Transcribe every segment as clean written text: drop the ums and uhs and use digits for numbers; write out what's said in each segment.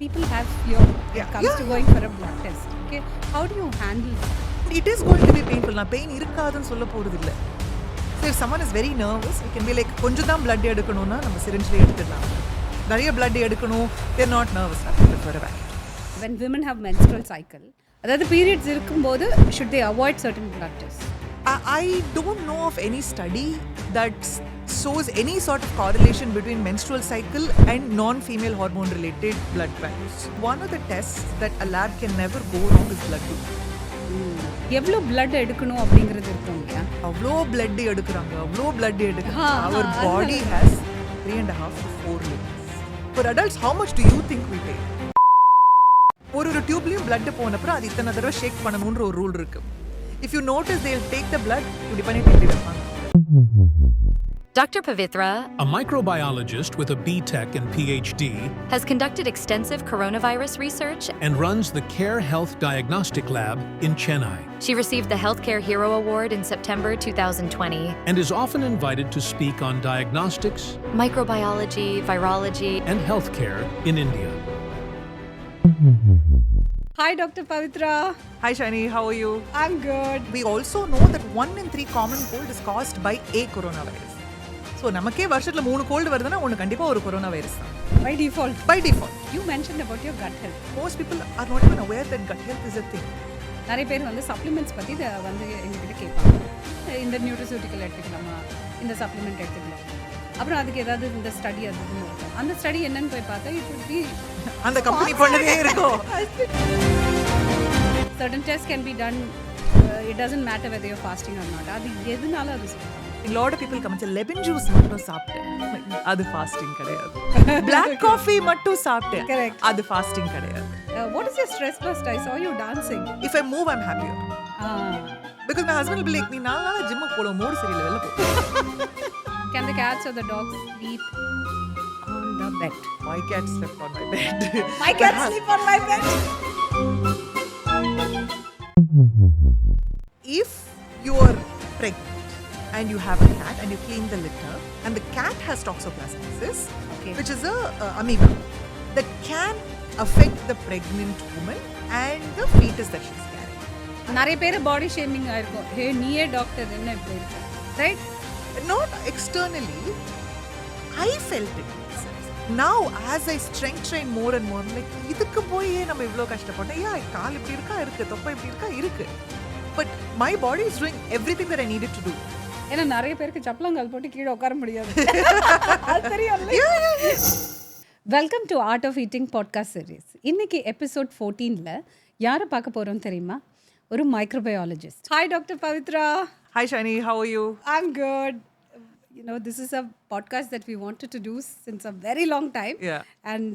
people have fear when it comes to going for a blood test. Okay, how do you handle that? It is going to be painful. நான் pain இருக்காதுன்னு சொல்ல போறது இல்லை. So if someone is very nervous, it can be like கொஞ்சம் தான் blood எடுக்கணும்னா நம்ம syringe-ல எடுத்துடலாம். நிறைய blood எடுக்கணும், they're not nervous, for a vacuum. When women have menstrual cycle, அதாவது periods இருக்கும்போது should they avoid certain blood tests? I don't know of any study that shows any sort of correlation between menstrual cycle and non-female hormone related blood values. One of the tests that a lab can never go wrong is blood group. எவ்வளோ blood எடுக்கணும் அப்படிங்கிறது இருக்கும் இல்லையா? அவ்வளோ blood எடுக்கிறாங்க, அவ்வளோ blood எடுக்கிறாங்க. Our body has 3.5 to 4 liters. For adults, how much do you think we take? ஒரு டியூப்லயும் blood போனப்புறம் அது இத்தனை தடவை ஷேக் பண்ணணும்ன்ற ஒரு ரூல் இருக்கு. If you notice, they'll take the blood, இப்படி பண்ணிட்டு இப்படி வைப்பாங்க. Dr. Pavithra, a microbiologist with a B.Tech and PhD, has conducted extensive coronavirus research and runs the Care Health Diagnostic Lab in Chennai. She received the Healthcare Hero Award in September 2020 and is often invited to speak on diagnostics, microbiology, virology, and healthcare in India. Hi Dr. Pavithra. Hi Shani, how are you? I'm good. We also know that 1 in 3 common cold is caused by a coronavirus. So நமக்கே வருஷத்துல 3 gold வருதுன்னா ஒன்னு கண்டிப்பா ஒரு corona virus தான். By default. By default. You mentioned about your gut health. Most people are not even aware that gut health is a thing. நிறைய பேர் வந்து சப்ளிமெண்ட்ஸ் பற்றி வந்து எங்ககிட்ட கேட்பாங்க. இந்த நியூட்ரிசூட்டிக்கல் எடுத்துக்கலாமா, இந்த சப்ளிமெண்ட் எடுத்துக்கலாம், அப்புறம் அதுக்கு ஏதாவது இந்த ஸ்டடி அது இருக்கும். அந்த ஸ்டடி என்னன்னு போய் பார்த்தா it would be அந்த கம்பெனி பண்ணதே இருக்கும். Certain tests can be done. It doesn't matter whether you're fasting or not. அது எதுனால அது சொல்லுவாங்க. A lot of people come and say lemon juice மட்டும் சாப்பிட்டேன், அது fasting கிடையாது. Black coffee மட்டும் சாப்பிட்டேன், Correct. அது fasting கிடையாது. What is your stress bust? I saw you dancing. If I move, I'm happier. Because my husband will be like, நீ 4 நாளா ஜிம்முக்கு போல மூடு சரியில்லை, வெளில போ. Can the cats or the dogs sleep on the bed? My cat slept on my bed. My cats sleep on my bed. If you are pregnant and you have a cat and you clean the litter and the cat has toxoplasmosis, Okay. which is a amoeba that can affect the pregnant woman and the fetus that she's carrying. நிறைய பேர் body shaming ஆயிருக்கும். ஹே நீயே doctor என்ன இப்படி இருக்கு, right? Not externally, I felt it. Now as I strength train more and more, like இதுக்கு போயே நம்ம இவ்ளோ கஷ்டப்பட்டோம். கால் இப்படி இருக்கா இருக்கு, தொப்பை இப்படி இருக்கா இருக்கு. But my body is doing everything that I needed to do. ஏன்னா நிறைய பேருக்கு சப்பலங்கால் போட்டு கீழே உட்கார முடியாது. அது தெரியும்ல. Welcome to art of eating podcast series. இன்னைக்கு எபிசோட் 14ல யாரை பார்க்க போறோம் தெரியுமா? ஒரு microbiologist. Hi doctor Pavithra. Hi Shani, how are you? I'm good. You know, this is a podcast that we wanted to do since a very long time. Yeah. And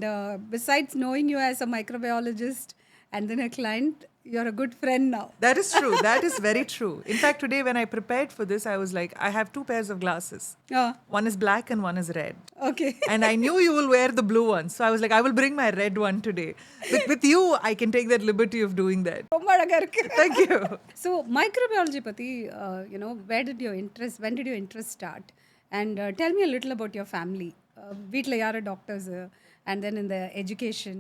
besides knowing you as a microbiologist and then a client, you're a good friend now. That is true. That is very true. In fact, today when I prepared for this, I was like, I have 2 pairs of glasses. One is black and one is red. Okay. And I knew you will wear the blue one. So I was like, I will bring my red one today. With you, I can take that liberty of doing that. ரொம்ப அழகா இருக்கு. Thank you. So, microbiology பத்தி, when did your interest start? And tell me a little about your family. வீட்டில் யார் doctors? And then in the education,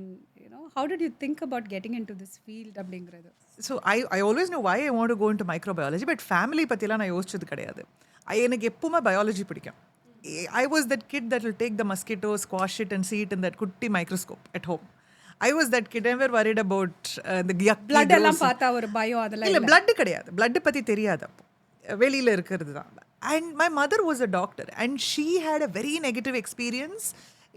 how did you think about getting into this field அப்படிங்கிறது? So I always know why I want to go into microbiology, but family பற்றிலாம் நான் யோசிச்சது கிடையாது. எனக்கு எப்பவுமே biology பிடிக்கும். I was that kid that will take the mosquito, squash it and see it in that குட்டி microscope at home. I was that kid, never worried about the yucky blood எல்லாம் பார்த்தா ஒரு பயம் அதெல்லாம் இல்லை. blood கிடையாது, blood பற்றி தெரியாது, அப்போ வெளியில் இருக்கிறது தான். And my mother was a doctor and she had a very negative experience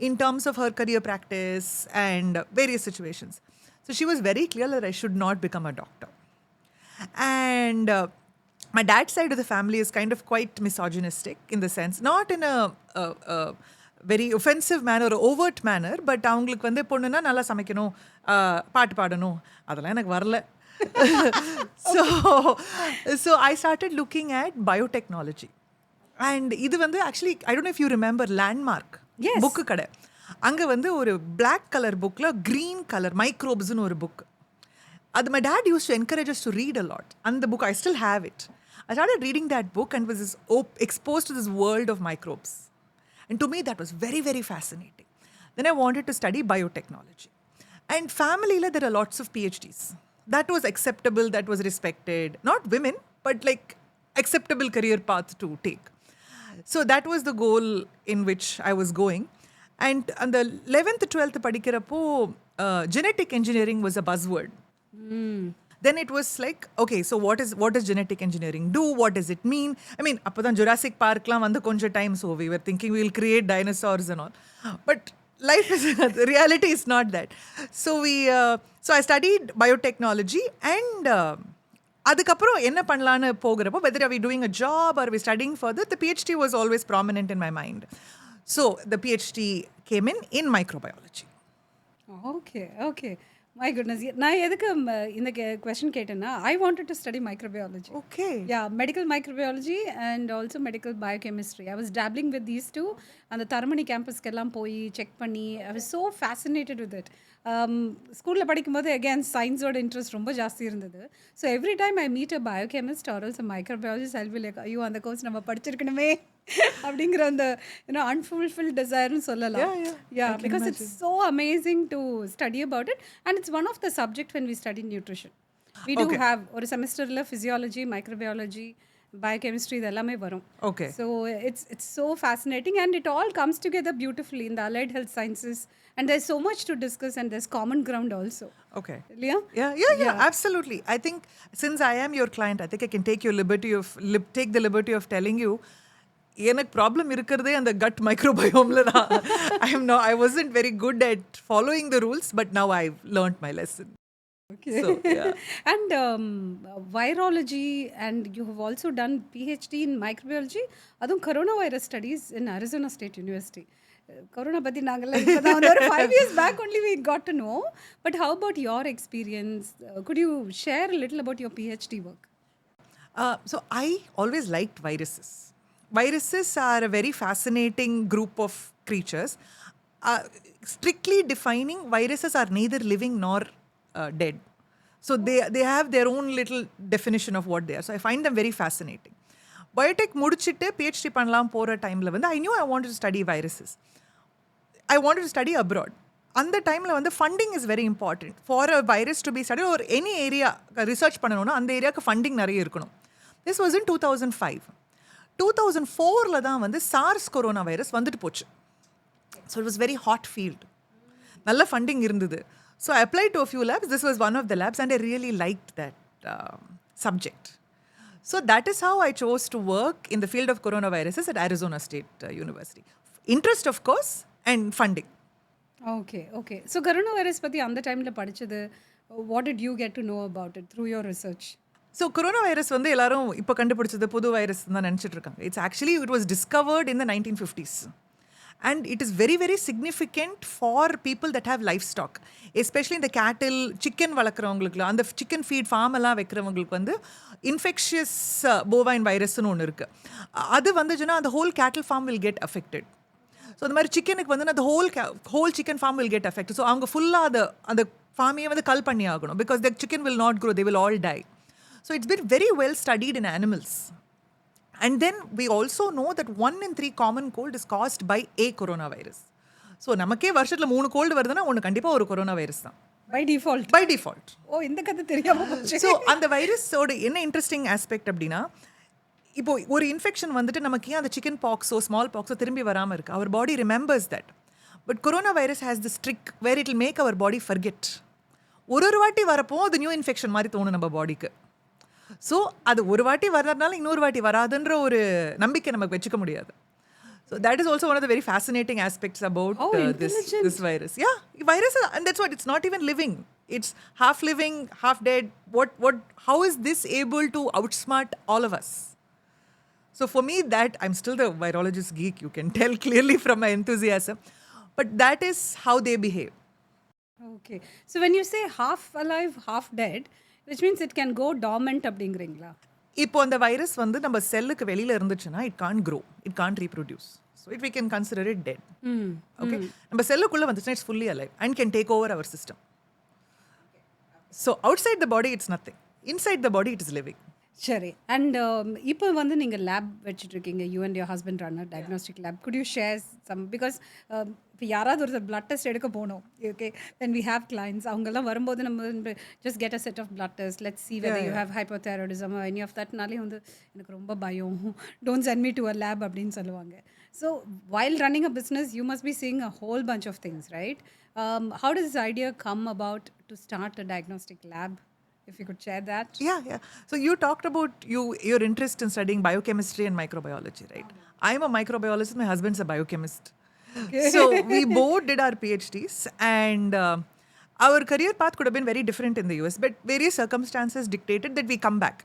in terms of her career practice and various situations. So she was very clear that I should not become a doctor. And my dad's side of the family is kind of quite misogynistic in the sense, not in a very offensive manner or overt manner, but அவங்களுக்கு வந்து பொண்ணுன்னா நல்லா சமைக்கணும், பாட்டு பாடணும், அதெல்லாம் எனக்கு வரல. So I started looking at biotechnology. And இது வந்து actually, I don't know if you remember Landmark. Yes. Book கடை. அங்கே வந்து ஒரு black color bookல green color microbesனு ஒரு book. அது my dad used to encourage us to read a lot. And the book, I still have it. I started reading that book and was exposed to this world of microbes. And to me, that was very, very fascinating. Then I wanted to study biotechnology. And family, there are lots of PhDs. That was acceptable, that was respected. Not women, but like acceptable career path to take. So that was the goal in which I was going. And on the 11th, 12th, padikirappo, genetic engineering was a buzzword. Then it was like, okay, so what does genetic engineering do? What does it mean? I mean, appadan Jurassic Park la vanda konja time, so we were thinking we will create dinosaurs and all. But life is, the reality is not that. So so I studied biotechnology and அதுக்கப்புறம் என்ன பண்ணலான்னு போகிறப்போ whether are we doing a job or are we studying further, the PhD was always prominent in my mind. So the PhD came in microbiology. Okay my goodness. நான் எதுக்கு இந்த question கேட்டேன்னா, I wanted to study microbiology. Okay. Medical microbiology and also medical biochemistry. I was dabbling with these two. அந்த தரமணி கேம்பஸ்க்கெல்லாம் போய் check பண்ணி I was so fascinated with it. ஸ்கூலில் படிக்கும்போது அகேன் சயின்ஸோட இன்ட்ரெஸ்ட் ரொம்ப ஜாஸ்தி இருந்தது. So every time I meet a biochemist or also microbiologist, I will like ஐயோ அந்த கோர்ஸ் நம்ம படிச்சிருக்கணுமே அப்படிங்கிற அந்த அன்ஃபுல்ஃபில் டிசைர்னு சொல்லலாம். Because it's so amazing to study about it and it's one of the subject when we study nutrition. We do have ஒரு செமஸ்டரில் physiology, microbiology, biochemistry இதெல்லாமே வரும். Okay. So it's so fascinating and it all comes together beautifully in the allied health sciences and there's so much to discuss and there's common ground also. Okay. Leah? Yeah, absolutely. I think since I am your client, I think I can take the liberty of telling you எனக்கு problem இருக்கிறதே அந்த cut மைக்ரோபயோம்ல தான். I wasn't very good at following the rules, but now I've learned my lesson. Okay. So, yeah. And virology, and you have also done PhD in microbiology. அதுவும் coronavirus studies in Arizona State University. Corona பத்தி நாங்கெல்லாம் இப்போதான் ஒரு 5 years back only we got to know. But how about your experience? Could you share a little about your PhD work? So I always liked viruses. Viruses are a very fascinating group of creatures. Strictly defining, viruses are neither living nor dead. So they have their own little definition of what they are. So I find them very fascinating. Biotech முடிச்சிட்டு PhD பண்ணலாம் போகிற டைமில் வந்து I knew I wanted to study viruses. I wanted to study abroad. அந்த டைமில் வந்து funding is very important for a virus to be study. ஒரு any area research பண்ணணும்னா அந்த ஏரியாவுக்கு ஃபண்டிங் நிறைய இருக்கணும். This was in 2005. 2004 தான் வந்து சார்ஸ் கொரோனா வைரஸ் வந்துட்டு போச்சு. So it was very hot field. நல்ல ஃபண்டிங் இருந்தது. So I applied to a few labs. This was one of the labs and I really liked that subject. So that is how I chose to work in the field of coronaviruses at Arizona State University. Interest, of course, and funding. Okay. So coronavirus பத்தி அந்த டைம்ல படிச்சது, what did you get to know about it through your research? So coronavirus வந்து எல்லாரும் இப்போ கண்டுபிடிச்சது புது virus தான் நினச்சிட்டு இருக்காங்க. It was discovered in the 1950s. And it is very, very significant for people that have livestock, especially in the cattle, chicken வளர்க்குறவங்களுக்கு, அந்த chicken feed farm எல்லாம் வைக்கிறவங்களுக்கு வந்து infectious bovine virusன்னு ஒன்று இருக்குது. அது வந்துச்சுன்னா அந்த whole cattle farm will get affected. So அந்த மாதிரி சிக்கனுக்கு வந்து அந்த whole chicken farm will get affected. So அவங்க ஃபுல்லாக அந்த ஃபார்மையை வந்து கல் பண்ணி ஆகணும் because the chicken will not grow, they will all die. So it's been very well studied in animals. And then we also know that 1 in 3 common cold is caused by a coronavirus. So நமக்கே வருஷத்தில் 3 gold வருதுன்னா ஒன்று கண்டிப்பாக ஒரு corona virus தான். By default. ஓ இந்த கதை தெரியாம போச்சு. ஸோ அந்த வைரஸோட என்ன இன்ட்ரெஸ்டிங் ஆஸ்பெக்ட் அப்படின்னா, இப்போ ஒரு இன்ஃபெக்ஷன் வந்துட்டு நமக்கு ஏன் அந்த சிக்கன் பாக்ஸோ ஸ்மால் பாக்ஸோ திரும்பி வராமல் இருக்குது. Our body remembers that. But corona virus has this trick where it will make our body forget. ஒரு வாட்டி வரப்போ அது நியூ இன்ஃபெக்ஷன் மாதிரி தோணும் நம்ம பாடிக்கு. ஸோ அது ஒரு வாட்டி வர்றதுனால இன்னொரு வாட்டி வராதுன்ற ஒரு நம்பிக்கை நமக்கு வச்சுக்க முடியாது. So that is also one of the very fascinating aspects about this virus. Yeah, virus, and that's what, it's not even living. It's half living, half dead. How is this able to outsmart all of us? So for me, that I'm still the virologist geek, you can tell clearly from my enthusiasm. But that is how they behave. Okay. So when you say half alive, half dead, which means it can go dormant அப்படிங்கிறீங்களா? இப்போ அந்த virus வந்து நம்ம செல்லுக்கு வெளியில் இருந்துச்சுன்னா it can't grow, it can't reproduce. So we can consider it dead. Okay. நம்ம செல்லுக்குள்ளே வந்துச்சுன்னா it's fully alive and can take over our system. So outside the body it's nothing. Inside the body it is living. சரி. And இப்போ வந்து நீங்கள் lab வச்சுட்ருக்கீங்க, you and your husband run a diagnostic lab. Good you share some, because இப்போ யாராவது ஒரு blood test எடுக்க போனோம், okay, when we have clients, அவங்கெல்லாம் வரும்போது நம்ம just get a set of blood tests, let's see whether you have hypothyroidism or any of thatனாலே வந்து எனக்கு ரொம்ப பயம், don't send me to a lab அப்படின்னு சொல்லுவாங்க. So while running a business, you must be seeing a whole bunch of things, right? How does this idea come about to start a diagnostic lab? If you could share that. Yeah. So you talked about your interest in studying biochemistry and microbiology, right? I'm a microbiologist. My husband's a biochemist. Okay. So we both did our PhDs, and our career path could have been very different in the US, but various circumstances dictated that we come back.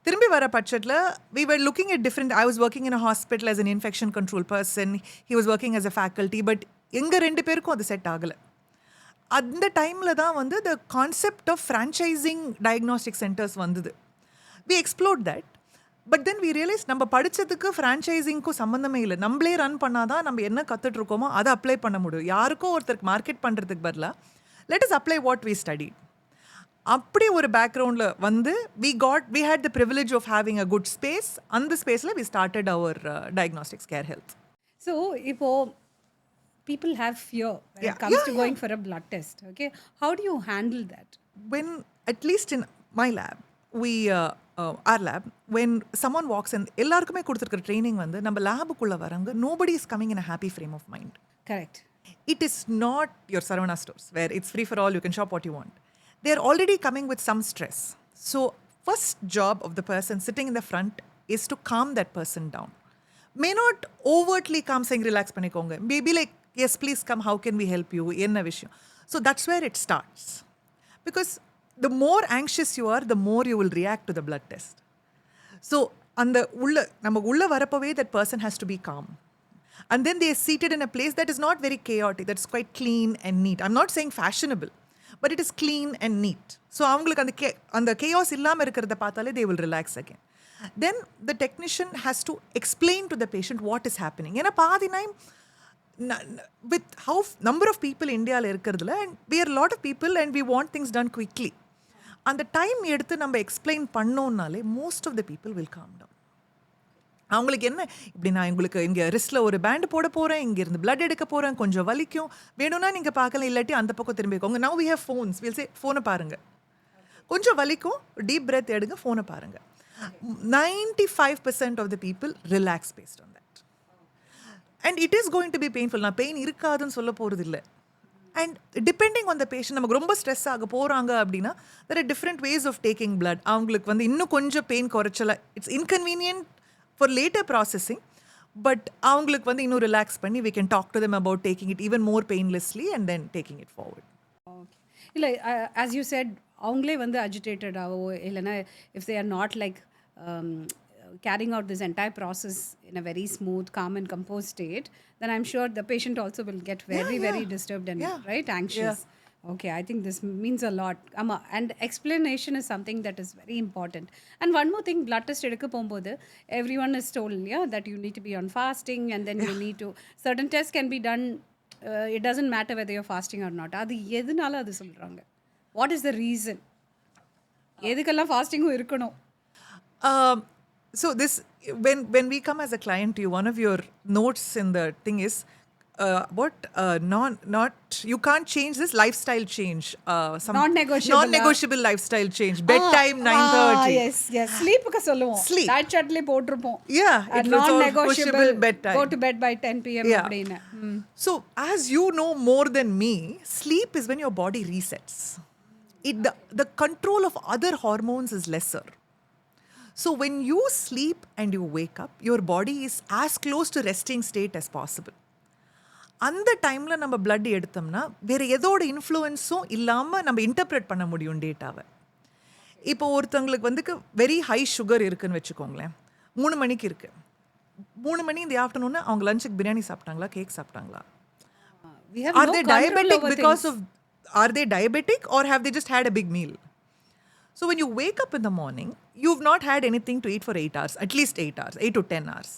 திரும்பி வர பட்சத்தில் we were looking at different. I was working in a hospital as an infection control person. He was working as a faculty, but எங்க ரெண்டு பேருக்கும் அது set ஆகலை. அந்த டைமில் தான் வந்து the concept of franchising diagnostic centers வந்தது. We explored that. But then we realized நம்ம படித்ததுக்கு ஃப்ரான்ச்சைசிங்க்கும் சம்மந்தமே இல்லை. நம்மளே ரன் பண்ணாதான் நம்ம என்ன கற்றுட்ருக்கோமோ அதை அப்ளை பண்ண முடியும். யாருக்கும் ஒருத்தருக்கு மார்க்கெட் பண்ணுறதுக்கு பதிலாக let us apply what we studied. அப்படி ஒரு பேக்ரவுண்டில் வந்து we had the privilege of having a good space. அந்த ஸ்பேஸில் we started our diagnostics care health. So இப்போ people have fear when it comes to going for a blood test, okay? How do you handle that? When, at least in my lab, our lab, when someone walks in, எல்லாருக்குமே கொடுத்துருக்கிற training வந்து நம்ம லேபுக்குள்ளே வரவங்க nobody is coming in a happy frame of mind. Correct. It is not your Saravana stores where it's free for all, you can shop what you want. They're already coming with some stress. So first job of the person sitting in the front is to calm that person down. May not overtly calm saying relax பண்ணிக்கோங்க. Maybe like, yes, please come, how can we help you? என்ன விஷயம்? So that's where it starts. Because the more anxious you are, the more you will react to the blood test. So அந்த நம்ம உள்ள வரப்பவே that person has to be calm. And then they are seated in a place that is not very chaotic, that's quite clean and neat. I'm not saying fashionable, but it is clean and neat. So அவங்களுக்கு அந்த chaos இல்லாமல் இருக்கிறத பார்த்தாலே they will relax again. Then the technician has to explain to the patient what is happening. ஏன்னா பாதி time with how number of people இந்தியாவில் இருக்கிறதுல, and we are a lot of people and we want things done quickly. அந்த time எடுத்து நம்ம explain பண்ணோம்னாலே most of the people will calm down. அவங்களுக்கு என்ன, இப்படி நான் உங்களுக்கு இங்கே ரிஸ்ட்டில் ஒரு பேண்டு போட போகிறேன், இங்கேருந்து பிளட் எடுக்க போகிறேன், கொஞ்சம் வலிக்கும், வேணும்னா நீங்கள் பார்க்கலாம், இல்லாட்டி அந்த பக்கம் திரும்பிக்கோங்க. Now we have phones, we'll say ஃபோனை பாருங்கள், கொஞ்சம் வலிக்கும், டீப் பிரெத் எடுங்க, ஃபோனை பாருங்கள். 95% of the people relax based on that. And it is going to be painful. நான் பெயின் இருக்காதுன்னு சொல்ல போகிறது இல்லை. And depending on the patient, நமக்கு ரொம்ப ஸ்ட்ரெஸ் ஆக போகிறாங்க அப்படின்னா there are different ways of taking blood. அவங்களுக்கு வந்து இன்னும் கொஞ்சம் pain குறைச்சல, it's inconvenient for later processing, but அவங்களுக்கு வந்து இன்னும் ரிலாக்ஸ் பண்ணி we can talk to them about taking it even more painlessly and then taking it forward. Okay. இல்லை, as you said, அவங்களே வந்து அஜிடேட்டடாவோ இல்லைன்னா if they are not like carrying out this entire process in a very smooth, calm and composed state, then I'm sure the patient also will get very disturbed and right, anxious. Okay, I think this means a lot. And explanation is something that is very important. And one more thing, blood test எடுக்க போகும்போது everyone is told that you need to be on fasting, and then you need to, certain tests can be done, it doesn't matter whether you're fasting or not. அது எதனால அது சொல்றாங்க? What is the reason? எதுக்கெல்லாம் ஃபாஸ்டிங்கும் இருக்கணும்? So this, when we come as a client to you, one of your notes in the thing is you can't change this lifestyle change. Some non-negotiable lifestyle change. Bedtime 9:30. Yes. Sleep-க்கு சொல்லுவோம். That chatலே போட்டுருப்போம். Yeah, it was non-negotiable bedtime. Go to bed by 10 p.m. அப்படினா. So as you know more than me, sleep is when your body resets. The control of other hormones is lesser. So when you sleep and you wake up, your body is as close to resting state as possible. அந்த டைமில் நம்ம blood எடுத்தோம்னா வேறு எதோட இன்ஃப்ளூயன்ஸும் இல்லாமல் நம்ம interpret பண்ண முடியும் டேட்டாவை. இப்போ ஒருத்தவங்களுக்கு வந்து வெரி ஹை சுகர் இருக்குன்னு வச்சுக்கோங்களேன், 3 மணிக்கு இருக்குது, 3 மணி இந்த ஆஃப்டர்நூன்னு அவங்க லஞ்சுக்கு பிரியாணி சாப்பிட்டாங்களா, கேக் சாப்பிட்டாங்களா? Are they diabetic or have they just had a big meal? So when you wake up in the morning, you've not had anything to eat for 8 hours, at least 8 hours, 8 to 10 hours.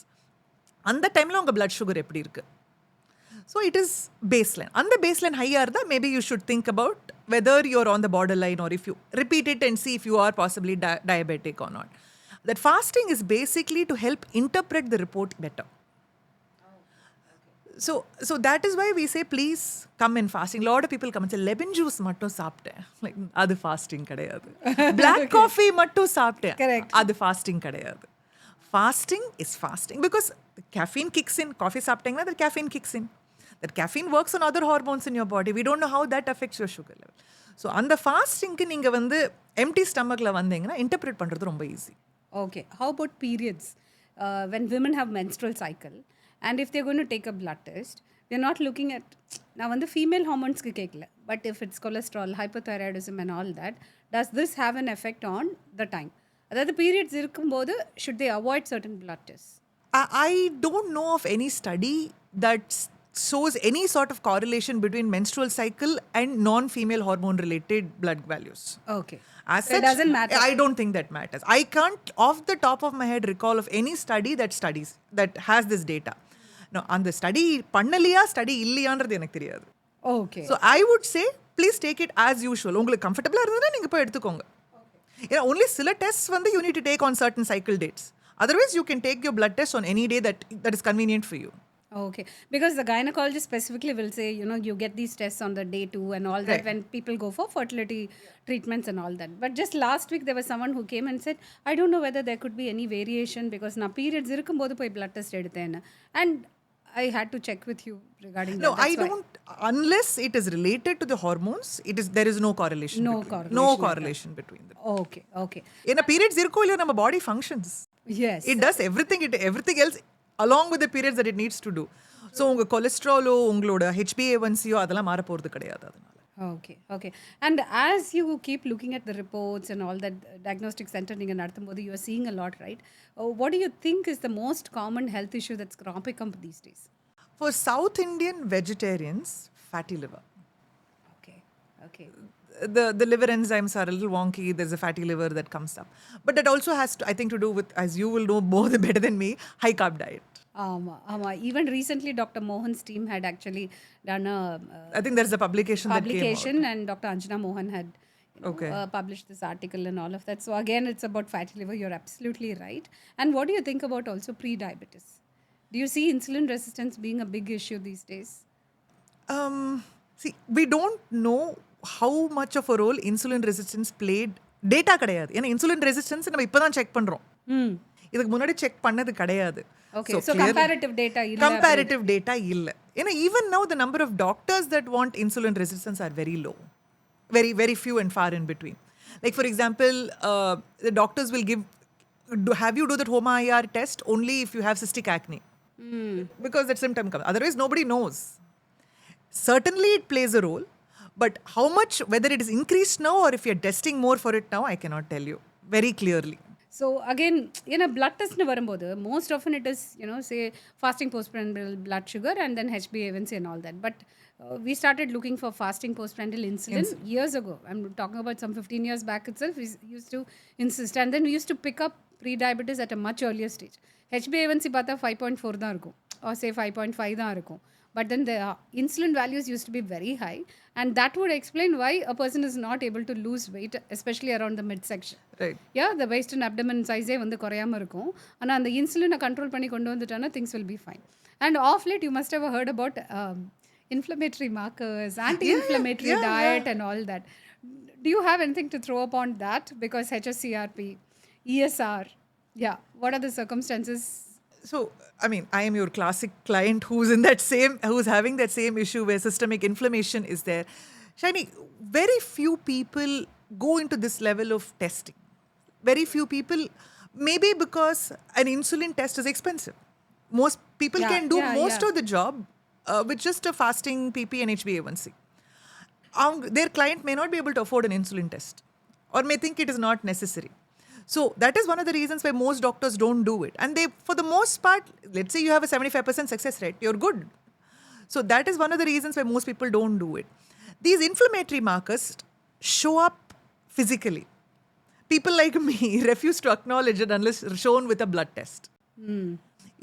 அந்த டைமில் உங்கள் blood sugar எப்படி இருக்குது? So it is baseline. On the baseline higher, maybe you should think about whether you're on the borderline, or if you repeat it and see if you are possibly diabetic or not. That fasting is basically to help interpret the report better. So that is why we say please come in fasting. A lot of people come and say lemon juice mattum சாப்பிட்டேன். Like அது fasting கிடையாது. Black coffee mattum சாப்பிட்டேன். Correct. அது fasting கிடையாது. Fasting is fasting because the caffeine kicks in. Coffee சாப்பிட்டீங்கன்னா that caffeine kicks in. That caffeine works on other hormones in your body. We don't know how that affects your sugar level. So அந்த fastingக்கு நீங்க வந்து empty stomachல வந்தீங்கன்னா interpret பண்றது ரொம்ப easy. Okay. How about periods? When women have menstrual cycle and if they're going to take a blood test, they're not looking at now when the female hormones ku kekla, but if it's cholesterol, hypothyroidism and all that, does this have an effect on the time? That the periods irukumbodhu should they avoid certain blood tests? I don't know of any study that shows any sort of correlation between menstrual cycle and non-female hormone related blood values. Okay. As So such, it doesn't matter. I don't think that matters. I can't, off the top of my head, recall of any study that has this data. Now, on the study, pannaliya study illiyandradhu enak theriyadu. Okay. So, I would say, please take it as usual. Ungalku comfortable irundha neenga poi edutukonga. Yeah, only silla tests vandu you need to take on certain cycle dates. Otherwise, you can take your blood test on any day that is convenient for you. Okay, because the gynecologist specifically will say, you get these tests on the day 2 and all that Right. when people go for fertility treatments and all that. But just last week there was someone who came and said, I don't know whether there could be any variation because na periods irukumbodhu poi blood test eduthen. And I had to check with you regarding No, that. I don't. Unless it is related to the hormones, there is no correlation. No between correlation them. No like that. correlation between them. Okay. In a periods irukko illaya nama body functions. Yes. It does everything else along with the periods that it needs to do. So unga cholesterol ungaloda HbA1c adala mara poradhu kedaiyadu adanal. Okay. And as you keep looking at the reports and all that diagnostic center ninga naduthumbodhu, you are seeing a lot, right? What do you think is the most common health issue that's cropping up these days? For South Indian vegetarians, fatty liver. Okay. The liver enzymes are a little wonky. There's a fatty liver that comes up. But that also has to, I think, to do with, as you will know more better than me, high carb diet. Even recently Dr. Mohan's team had actually done a I think there's a publication that came out. and Dr. Anjana Mohan had Okay. published this article and all of that. So again, it's about fatty liver. You're absolutely right. And what do you think about also pre-diabetes? Do you see insulin resistance being a big issue these days? See, we don't know how much of a role insulin resistance played. Data கிடையாது. ஏன்னா insulin resistance நம்ம இப்பதான் check பண்றோம். இதுக்கு முன்னாடி check பண்ணது கிடையாது. Okay, so comparative data illa. Comparative data illa. Even now the number of doctors that want insulin resistance are very low. Very, very few and far in between. Like for example, the doctors will have you do that HOMA IR test only if you have cystic acne. Because that symptom comes. Otherwise, nobody knows. Certainly, it plays a role. But how much, whether it is increased now or if you're testing more for it now, I cannot tell you very clearly. So again, blood test nu varumbodhu most often it is say fasting postprandial blood sugar and then HbA1c and all that. But we started looking for fasting postprandial insulin years ago. I'm talking about some 15 years back itself. We used to insist, and then we used to pick up pre-diabetes at a much earlier stage. HbA1c பார்த்தா 5.4 தான் இருக்கும் or say 5.5 தான் இருக்கும். But then the insulin values used to be very high, and that would explain why a person is not able to lose weight, especially around the midsection. Right. Yeah, the waist and abdomen size வந்து குறையாம இருக்கும். ஆனா அந்த இன்சுலினை control பண்ணி கொண்டு வந்துட்டானா things will be fine. And off late you must have heard about inflammatory markers, anti-inflammatory diet and all that. Do you have anything to throw upon that? Because HSCRP, ESR, what are the circumstances? So, I am your classic client who's having that same issue where systemic inflammation is there. Shiny, very few people go into this level of testing. Very few people, maybe because an insulin test is expensive. Most people can do most of the job with just a fasting PP and HbA1c. Their client may not be able to afford an insulin test or may think it is not necessary. So that is one of the reasons why most doctors don't do it. And they, for the most part, let's say you have a 75% success rate, you're good. So that is one of the reasons why most people don't do it. These inflammatory markers show up physically. People like me refuse to acknowledge it unless shown with a blood test. You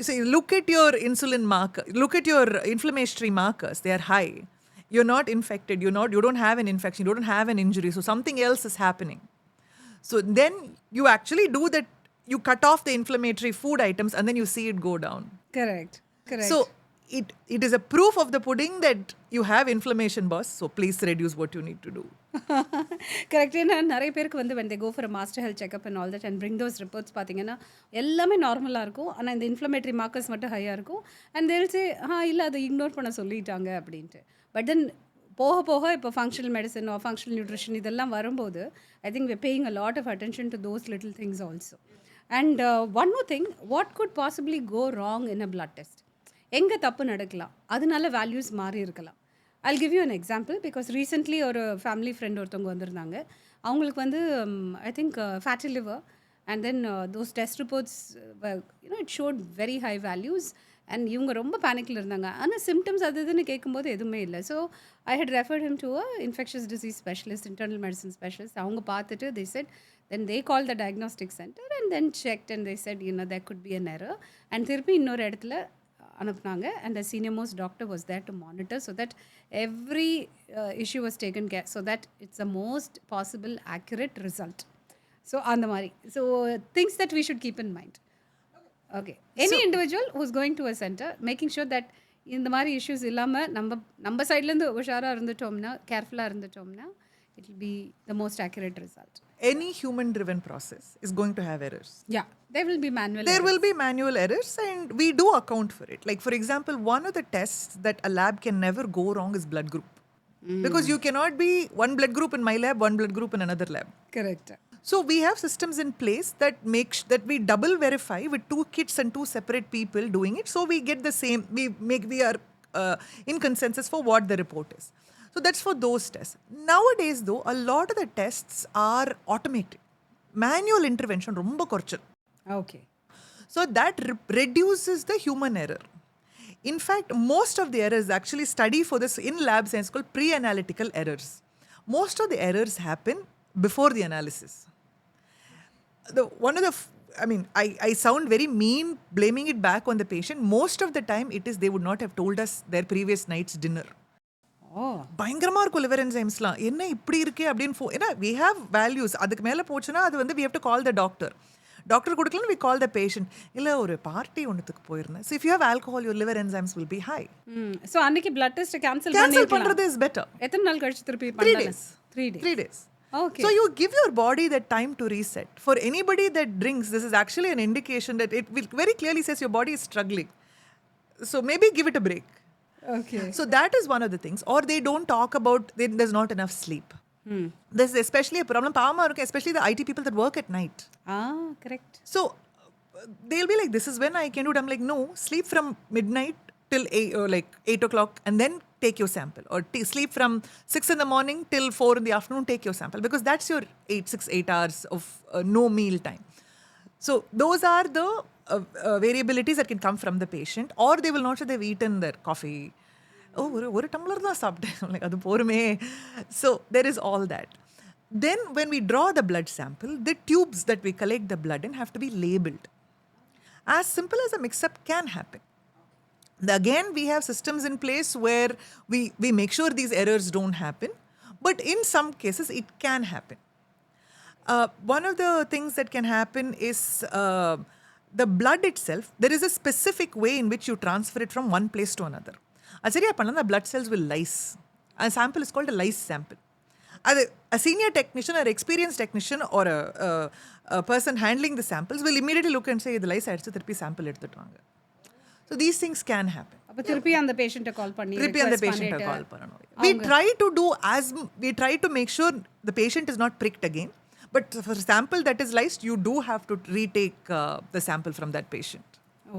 say, look at your insulin marker, look at your inflammatory markers, they are high. You're not infected, you don't have an infection, you don't have an injury, so something else is happening. So then you actually do that, you cut off the inflammatory food items and then you see it go down. Correct. So it is a proof of the pudding that you have inflammation, boss. So please reduce what you need to do. Correct. ஏன்னா நிறைய பேருக்கு வந்து when they go for a master health checkup and all that and bring those reports பார்த்தீங்கன்னா எல்லாமே நார்மலாக இருக்கும். ஆனால் இந்த இன்ஃப்ளமேட்டரி மார்க்கர்ஸ் மட்டும் ஹையாக இருக்கும். அண்ட் they'll say இல்லை அதை இக்னோர் பண்ண சொல்லிட்டாங்க அப்படின்ட்டு. பட் தென் போக போக இப்போ functional medicine or functional nutrition இதெல்லாம் வரும்போது I think we're paying a lot of attention to those little things also. And one more thing, what could possibly go wrong in a blood test? எங்கே தப்பு நடக்கலாம், அதனால values மாறி இருக்கலாம். I'll give you an example because recently ஒரு family friend ஒருத்தவங்க வந்திருந்தாங்க. அவங்களுக்கு வந்து I think fatty liver and then those test reports it ஷோட் very high values and இவங்க ரொம்ப பேனிக்கில் இருந்தாங்க. ஆனால் சிம்டம்ஸ் அது இதுன்னு கேட்கும்போது எதுவுமே இல்லை. So I had referred him to a infectious disease specialist, internal medicine specialist. அவங்க பார்த்துட்டு they said then they called the diagnostic center and then checked and they said there could be an error and திருப்பி இன்னொரு இடத்துல அனுப்புனாங்க. And the senior most doctor was there to monitor so that every issue was taken care so that it's the most possible accurate result. So அந்த மாதிரி so things that we should keep in mind. Okay, any individual who's going to a center making sure that இந்த மாதிரி issues இல்லாமல் நம்ம சைட்லேருந்து உஷாராக இருந்துட்டோம்னா, கேர்ஃபுல்லாக இருந்துட்டோம்னா it will be the most accurate result. Any human driven process is going to have errors. Yeah, there will be manual There errors. will be manual errors and we do account for it. Like for example, one of the tests that a lab can never go wrong is blood group. Because you cannot be one blood group in my lab, one blood group in another lab. Correct. So we have systems in place that that we double verify with 2 kits and 2 separate people doing it. So we get the same, we are in consensus for what the report is. So that's for those tests. Nowadays though, a lot of the tests are automated. Manual intervention romba korchal. Okay. So that reduces the human error. In fact, most of the errors, actually study for this in lab science called pre-analytical errors. Most of the errors happen before the analysis. I sound very mean blaming it back on the patient. Most of the time it is they would not have told us their previous night's dinner. பயங்கரமா இருக்கும் liver என்சைம்ஸ்லாம். என்ன இப்படி இருக்கே அப்படின்னு ஏன்னா we have values. அதுக்கு மேலே போச்சுன்னா அது வந்து we have to call the doctor. Doctor கொடுக்கலாம், we call the patient. இல்லை ஒரு பார்ட்டி ஒன்றுத்துக்கு போயிருந்தேன். So if you have alcohol, your liver enzymes will be high. So அன்னைக்கு blood test cancel பண்றது is better. எத்தனை நாள் கழிச்சு திருப்பி 3 days. 3 days. Okay. So you give your body that time to reset. For anybody that drinks, this is actually an indication that it will very clearly says your body is struggling. So maybe give it a break. Okay. So that is one of the things. Or they don't talk about there's not enough sleep. This is especially a problem. Especially the IT people that work at night. Correct. So they'll be like, this is when I can do it. I'm like, no, sleep from midnight till 8 o'clock and then take your sample. Or sleep from 6 in the morning till 4 in the afternoon, take your sample. Because that's your 8 hours of no meal time. So those are the variabilities that can come from the patient. Or they will not say they've eaten their coffee. ஒரு tumbler தான் சாப்பிட்டேன், like அது போருமே. So there is all that. Then when we draw the blood sample, the tubes that we collect the blood in have to be labeled. As simple as a mix-up can happen. Again, we have systems in place where we make sure these errors don't happen. But in some cases, it can happen. One of the things that can happen is the blood itself, there is a specific way in which you transfer it from one place to another. The blood cells will lyse. A sample is called a lyse sample. A senior technician or experienced technician or a person handling the samples will immediately look and say, the lyse aidchu thiruppi sample eduthuttaanga. So these things can happen. அப்ப திருப்பி அந்த பேஷண்ட்டை கால் பண்ணி திருப்பி அந்த பேஷண்ட்டை கால் பண்ணணும். We try to make sure the patient is not pricked again. But for sample that is lysed, you do have to retake the sample from that patient.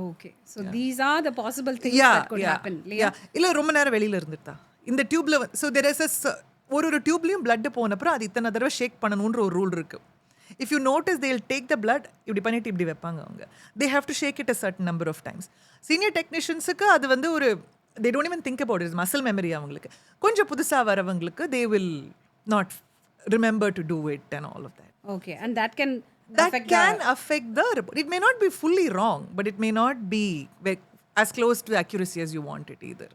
Okay. So these are the possible things that could happen. இல்ல ரொம்ப நேரம் வெளியில இருந்துட்டா இந்த டியூப்ல so there is ஒரு டியூப்லயும் blood போன அப்புறம் அது இத்தனை தடவை ஷேக் பண்ணணும்ன்ற ஒரு ரூல் இருக்கு. If you notice, they'll take the blood, இப்படி பண்ணிட்டு இப்படி வைப்பாங்க அவங்க. They have to shake it a certain number of times. Senior techniciansக்கு அது வந்து ஒரு they don't even think about it. It's muscle memory அவங்களுக்கு. கொஞ்சம் புதுசா வரவங்களுக்கு they will not remember to do it and all of that. Okay, and that can affect the report. It may not be fully wrong, but it may not be as close to accuracy as you want it either.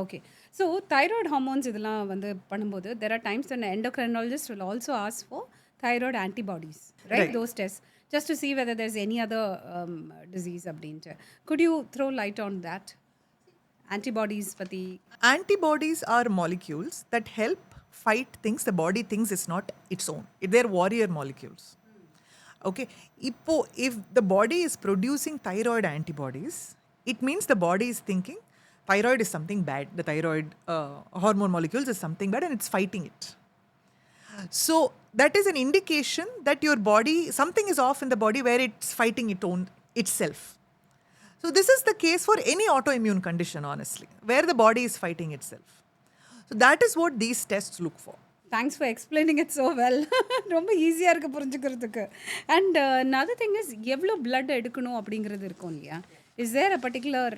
Okay. So thyroid hormones இதெல்லாம் வந்து பண்ணும்போது there are times when an endocrinologist will also ask for thyroid antibodies, right? Those tests just to see whether there's any other disease அப்படின்ட்டு. Could you throw light on that? Antibodies பற்றி Antibodies are molecules that help fight things the body thinks is not its own. They're warrior molecules. Okay. If the body is producing thyroid antibodies, it means the body is thinking thyroid is something bad. The thyroid hormone molecules is something bad and it's fighting it. So that is an indication that your body, something is off in the body where it's fighting itself. So this is the case for any autoimmune condition, honestly, where the body is fighting itself. So that is what these tests look for. Thanks for explaining it so well. ரொம்ப ஈஸியாக இருக்குது புரிஞ்சுக்கிறதுக்கு. And another thing is எவ்வளோ blood எடுக்கணும் அப்படிங்கிறது இருக்கும் இல்லையா? Is there a particular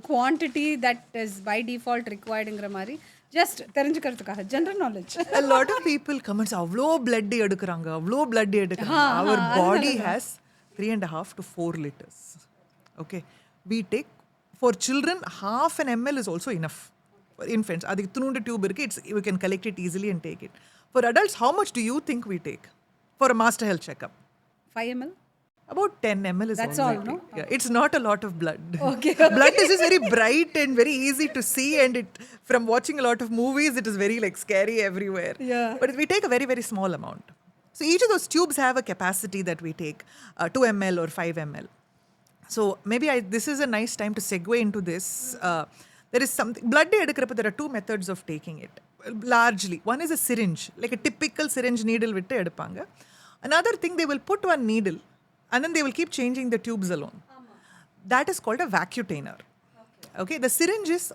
quantity that is by default ரிக்வயர்டுங்கிற மாதிரி ஜஸ்ட் தெரிஞ்சுக்கிறதுக்காக general knowledge. A lot of people come and say, அவ்வளோ blood எடுக்கிறாங்க, அவ்வளோ blood எடுக்கிறாங்க. Our body has 3.5 to 4 liters. Okay. We take, for children, 1/2 ml is also enough. For infants, adhik thunundu tube irukku, we can collect it easily and take it. For adults, how much do you think we take for a master health checkup? 5 ml? About 10 ml is That's all all, we no? take. Yeah, it's not a lot of blood. Okay. Blood is just very bright and very easy to see, and from watching a lot of movies, it is very like scary everywhere. Yeah. But we take a very, very small amount. So each of those tubes have a capacity that we take, 2 ml or 5 ml. So maybe this is a nice time to segue into this. There is something, blood edukrappa, there are 2 methods of taking it. Largely, one is a syringe, like a typical syringe needle vittu edupanga. Another thing, they will put one needle and then they will keep changing the tubes alone. That is called a vacutainer. Okay, the syringe is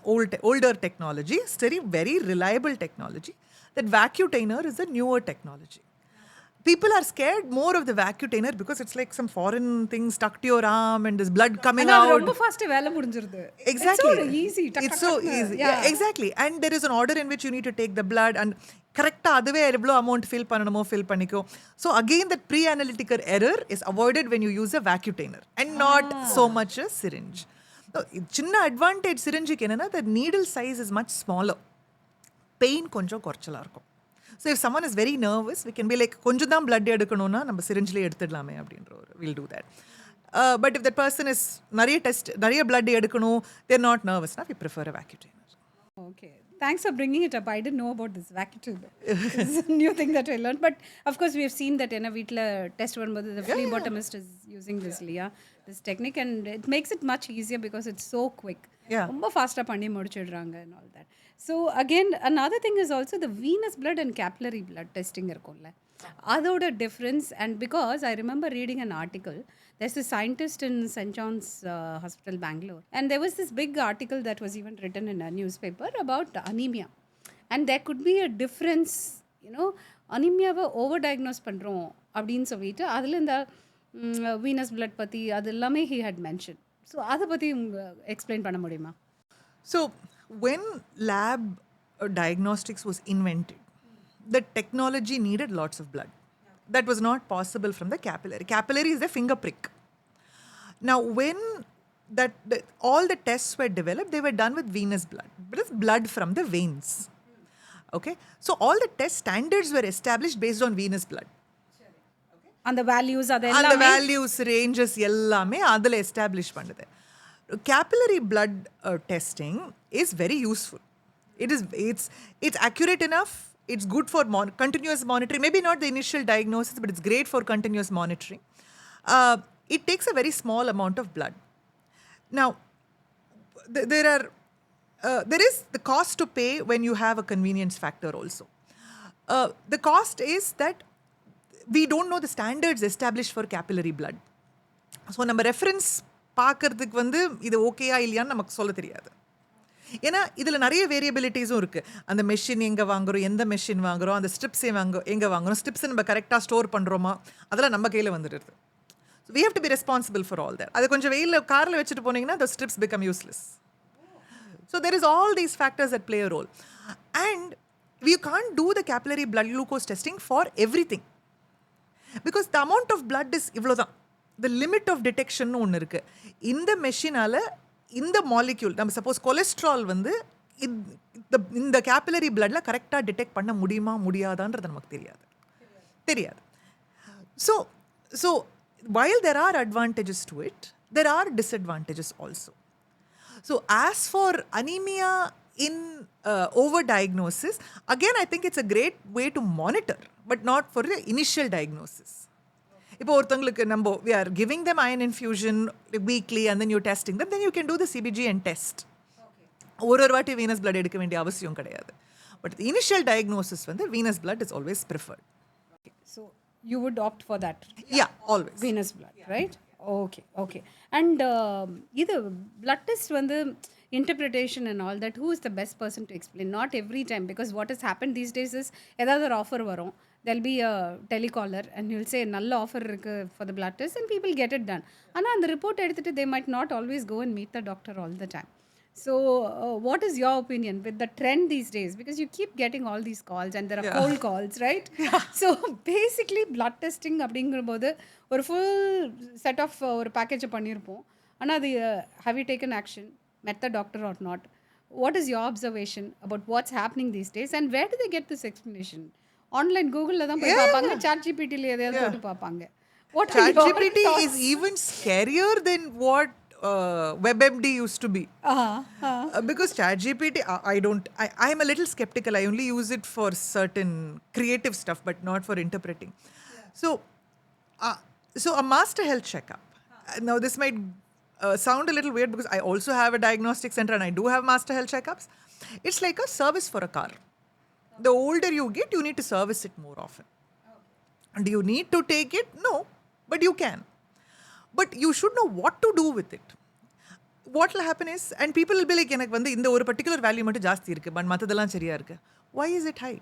older technology, it's very reliable technology. That vacutainer is a newer technology. People are scared more of the vacutainer because it's like some foreign thing stuck to your arm and there's blood coming ஆனா அது out. ரொம்ப ஃபாஸ்ட்டாக வேலை முடிஞ்சிருது. Exactly. It's so easy. It's so easy. Yeah, exactly. And there is an order in which you need to take the blood and correcta adave evlo amount fill pannanumo fill pannikko. So again, that pre-analytical error is avoided when you use a vacutainer and not so much a syringe. So chinna advantage syringe ku enna, the needle size is much smaller. Pain konjam korchala irukum. So if someone is very nervous, we can be like, konjam dhaan blood edukanona நம்ம syringe-ல எடுத்துடலாமே அப்படின்ற ஒரு, we'll do that. But if that person is நிறைய blood எடுக்கணும், they're not nervous enough, we prefer a vacutainer. Okay. Thanks for bringing it up. I didn't know about this vacutainer. It's a new thing that I learned. But of course, we have seen that in a வீட்டில் test வரும்போது the phlebotomist is using this technique, and it makes it much easier because it's so quick. Yeah. ரொம்ப ஃபாஸ்ட்டாக பண்ணி முடிச்சிடுறாங்க and all that. So again, another thing is also the venous blood and capillary blood testing இருக்கும்ல, அதோட difference. And because I remember reading an article, there's a scientist in St. John's Hospital, Bangalore, and there was this big article that was even written in a newspaper about anemia, and there could be a difference, அனிமியாவை over diagnose பண்ணுறோம் அப்படின்னு சொல்லிட்டு அதில் இந்த Venus blood பற்றி அது எல்லாமே he had mentioned. So அதை பற்றி எக்ஸ்பிளைன் பண்ண முடியுமா? So when lab diagnostics was invented, the technology needed lots of blood. That was not possible from the capillary. Capillary is the finger prick. Now when all the tests were developed, they were done with venous blood. But it's blood from the veins. Okay, so all the test standards were established based on venous blood. அந்த values அந்த அதெல்லாம் values ranges எல்லாமே அதில் establish பண்ணுது. Capillary blood testing is very useful. It's accurate enough. It's good for continuous monitoring. Maybe not the initial diagnosis, but it's great for continuous monitoring. It takes a very small amount of blood. Now, there is the cost to pay when you have a convenience factor also. The cost is that we don't know the standards established for capillary blood. So நம்ம reference பார்க்கறதுக்கு வந்து இது ஓகேயா இல்லையான்னு நமக்கு சொல்ல தெரியாது. ஏன்னா இதில் நிறைய வேரியபிலிட்டிஸும் இருக்குது. அந்த மெஷின் எங்கே வாங்குகிறோம், எந்த மெஷின் வாங்குகிறோம், அந்த ஸ்ட்ரிப்ஸ் எங்கே வாங்குகிறோம், ஸ்ட்ரிப்ஸை நம்ம கரெக்டாக ஸ்டோர் பண்ணுறோமா, அதெல்லாம் நம்ம கையில் வந்துடுது. So we have to be responsible for all that. அது கொஞ்சம் வெயிலில் காரில் வச்சுட்டு போனீங்கன்னா the strips become useless. So there is all these factors that play a role. And we can't do the capillary blood glucose testing for everything. Because the amount of blood is இவ்வளோதான். The limit of detection ஒன்று இருக்குது. இந்த மெஷினால் இந்த molecule, நம்ம suppose cholesterol வந்து இந்த capillary பிளட்டில் கரெக்டாக டிடெக்ட் பண்ண முடியுமா முடியாதான்றது நமக்கு தெரியாது. So while there are advantages to it, there are disadvantages also. So as for anemia in overdiagnosis, again, I think it's a great way to monitor, but not for the initial diagnosis. இப்போ ஒருத்தங்களுக்கு நம்ம we are giving them iron infusion weekly and then you're testing them, then you can do the CBG and test. ஒரு வாட்டி venous blood எடுக்க வேண்டிய அவசியம் கிடையாது. But the initial diagnosis வந்து venous blood is always preferred. So you would opt for that. Yeah, always. Venous blood, right? Okay. And இது blood test வந்து interpretation and all that, who is the best person to explain? Not every time, because what has happened these days is ஏதாவது ஒரு offer வரும், there'll be a telecaller and he'll say நல்ல offer இருக்கு for the blood test and people get it done. ஆனால் அந்த report எடுத்துட்டு they might not always go and meet the doctor all the time. So what is your opinion with the trend these days? Because you keep getting all these calls and there are cold calls, right? So basically blood testing அப்படிங்கும்போது ஒரு full set of ஒரு package பண்ணியிருப்போம். ஆனால் அது have you taken action, met the doctor or not? What is your observation about what's happening these days and where do they get this explanation? Online Google தான் போய் பார்ப்பாங்க, ChatGPT ல எதையாவது போட்டு பார்ப்பாங்க. What are your ChatGPT thoughts? is even scarier than what WebMD used to be. Because ChatGPT, I'm a little skeptical. I only use it for certain creative stuff, but not for interpreting. So a master health checkup. Now this might sound a little weird because I also have a diagnostic center and I do have master health checkups. It's like a service for a car. The older you get, you need to service it more often. And do you need to take it? No, but you can. But you should know what to do with it. What will happen is, and people will be like, எனக்கு வந்து இந்த ஒரு particular value மட்டும் ஜாஸ்தி இருக்கு, but மற்றதெல்லாம் சரியா இருக்கு. Why is it high?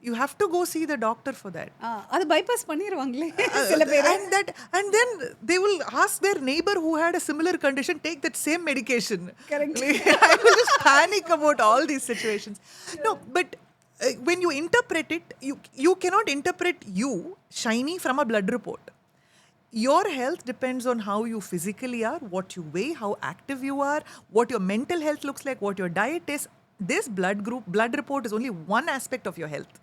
You have to go see the doctor for that. அது bypass பண்ணிடுவாங்களே சில பேர். And then they will ask their neighbor who had a similar condition, take that same medication. Correct. I will just panic about all these situations. No, but when you interpret it, you cannot interpret you, shiny, from a blood report. Your health depends on how you physically are, what you weigh, how active you are, what your mental health looks like, what your diet is. This blood report is only one aspect of your health.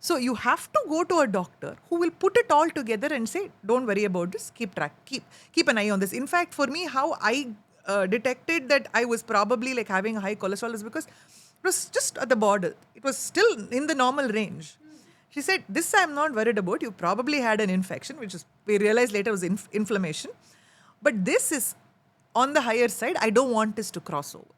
So you have to go to a doctor who will put it all together and say, don't worry about this, keep an eye on this. In fact, for me, how I detected that I was probably like having high cholesterol is because it was just at the border. It was still in the normal range. She said, this I'm not worried about. You probably had an infection, which is, we realized later was inflammation. But this is on the higher side. I don't want this to cross over.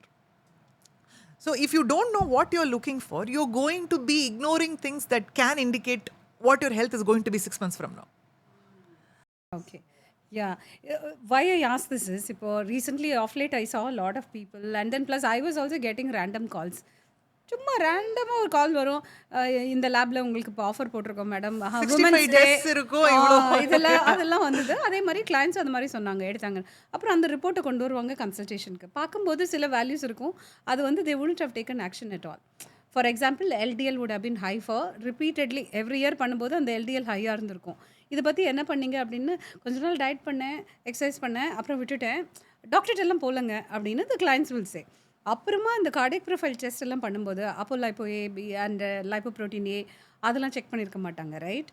So if you don't know what you're looking for, you're going to be ignoring things that can indicate what your health is going to be 6 months from now. Okay. Yeah. Why I ask this is, recently off late I saw a lot of people and then plus I was also getting random calls. சும்மா ரேண்டமாக ஒரு கால் வரும், இந்த லேபில் உங்களுக்கு இப்போ offer போட்டிருக்கோம் madam, அதெல்லாம் வந்தது. அதே மாதிரி கிளைண்ட்ஸ் அந்த மாதிரி சொன்னாங்க, எடுத்தாங்க. அப்புறம் அந்த ரிப்போர்ட்டை கொண்டு வருவாங்க கன்சல்டேஷனுக்கு. பார்க்கும்போது சில வேல்யூஸ் இருக்கும், அது வந்து they wouldn't have taken action at all. For example LDL would have been high for repeatedly every year பண்ணும்போது அந்த LDL ஹையாக இருந்திருக்கும். இதை பற்றி என்ன பண்ணீங்க அப்படின்னு, கொஞ்ச நாள் டயட் பண்ணேன், எக்ஸசைஸ் பண்ணேன், அப்புறம் விட்டுட்டேன், டாக்டர்கிட்ட எல்லாம் போகலங்க அப்படின்னு the clients will say. அப்புறமா இந்த கார்டியக் ப்ரொஃபைல் டெஸ்ட் எல்லாம் பண்ணும்போது அப்போ lipo AB and lipoprotein A அதெல்லாம் செக் பண்ணியிருக்க மாட்டாங்க, right?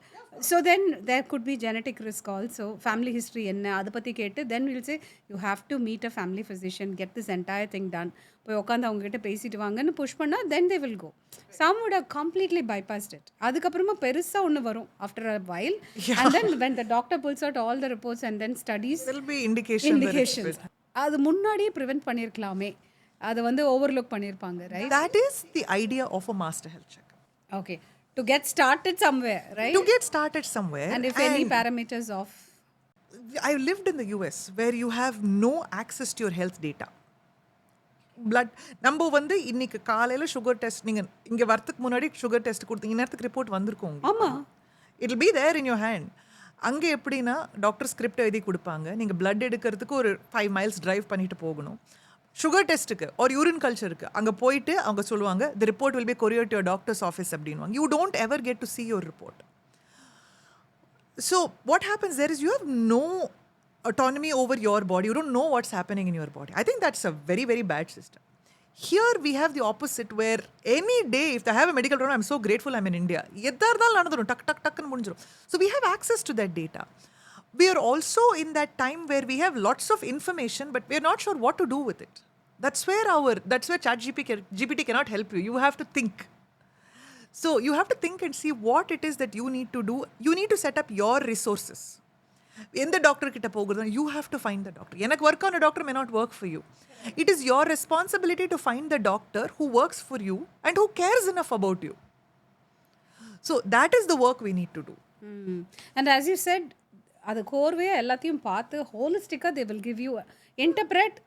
So then there could be genetic risk also. Family history என்ன அதை பற்றி கேட்டு then will say you have to meet a family physician, get this entire thing done. போய் உட்காந்து அவங்ககிட்ட பேசிட்டு வாங்கன்னு புஷ் பண்ணால் then they will go. Some would have completely bypassed it. அதுக்கப்புறமா பெருசாக ஒன்று வரும் after a while and then when the doctor bulls out all the reports and then studies indications. அது முன்னாடியே ப்ரிவென்ட் பண்ணியிருக்கலாமே, அதை வந்து ஓவர்லுக் பண்ணியிருப்பாங்க, right? That is the idea of a master health checkup. Okay. To get started somewhere, right? To get started somewhere. And if any parameters of... I lived in the US where you have no access to your health data. Blood நம்ம வந்து இன்னைக்கு காலையில் sugar test, நீங்கள் இங்கே வரத்துக்கு முன்னாடி sugar test கொடுத்தீங்க, நேரத்துக்கு ரிப்போர்ட் வந்திருக்கும். ஆமாம், it be there in your hand. அங்கே எப்படின்னா டாக்டர் ஸ்கிரிப்ட் எழுதி கொடுப்பாங்க, நீங்கள் பிளட் எடுக்கிறதுக்கு ஒரு 5 miles டிரைவ் பண்ணிட்டு போகணும். சுகர் டெஸ்ட்டுக்கு ஒரு யூரின் கல்ச்சருக்கு அங்கே போயிட்டு அவங்க சொல்லுவாங்க, the report will be courier to your doctor's office அப்படின்வாங்க. You don't ever get to see your report. So what happens there is you have no autonomy over your body. You don't know what's happening in your body. I think that's a very, very bad system. Here we have the opposite where any day if I have a medical problem, I'm so grateful I'm in India. எதா இருந்தாலும் நடந்துடும், டக் டக் டக்குன்னு முடிஞ்சிடும். So we have access to that data. we are also in that time where we have lots of information, but we're not sure what to do with it. That's where GPT cannot help you. You have to think. So you have to think and see what it is that you need to do. You need to set up your resources. In the doctor kitta pogradhu, you have to find the doctor. Enak work on a doctor may not work for you. It is your responsibility to find the doctor who works for you and who cares enough about you. So that is the work we need to do. And as you said, அது கோர்வையாக எல்லாத்தையும் பார்த்து ஹோலிஸ்டிக்காக they will give you interpret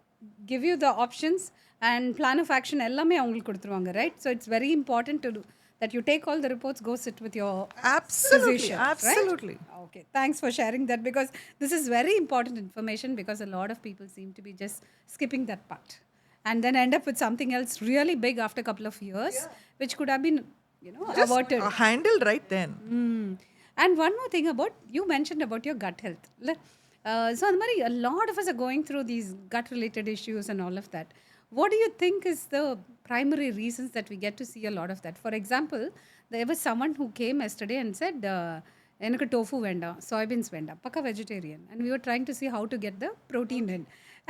give you the options and plan of action எல்லாமே அவங்களுக்கு கொடுத்துருவாங்க, right? So it's very important to that you take all the reports, go sit with your physician, absolutely. Right? Okay, thanks for sharing that, because this is very important information, because a lot of people seem to be just skipping that part and then end up with something else really big after a couple of years, which could have been, Just averted. Handled right then. And one more thing about, you mentioned about your gut health. So a lot of us are going through these gut related issues and all of that. What do you think is the primary reasons that we get to see a lot of that? For example, there was someone who came yesterday and said, எனக்கு tofu வேண்டாம், soybeans வேண்டாம், பக்கா vegetarian, and we were trying to see how to get the protein in.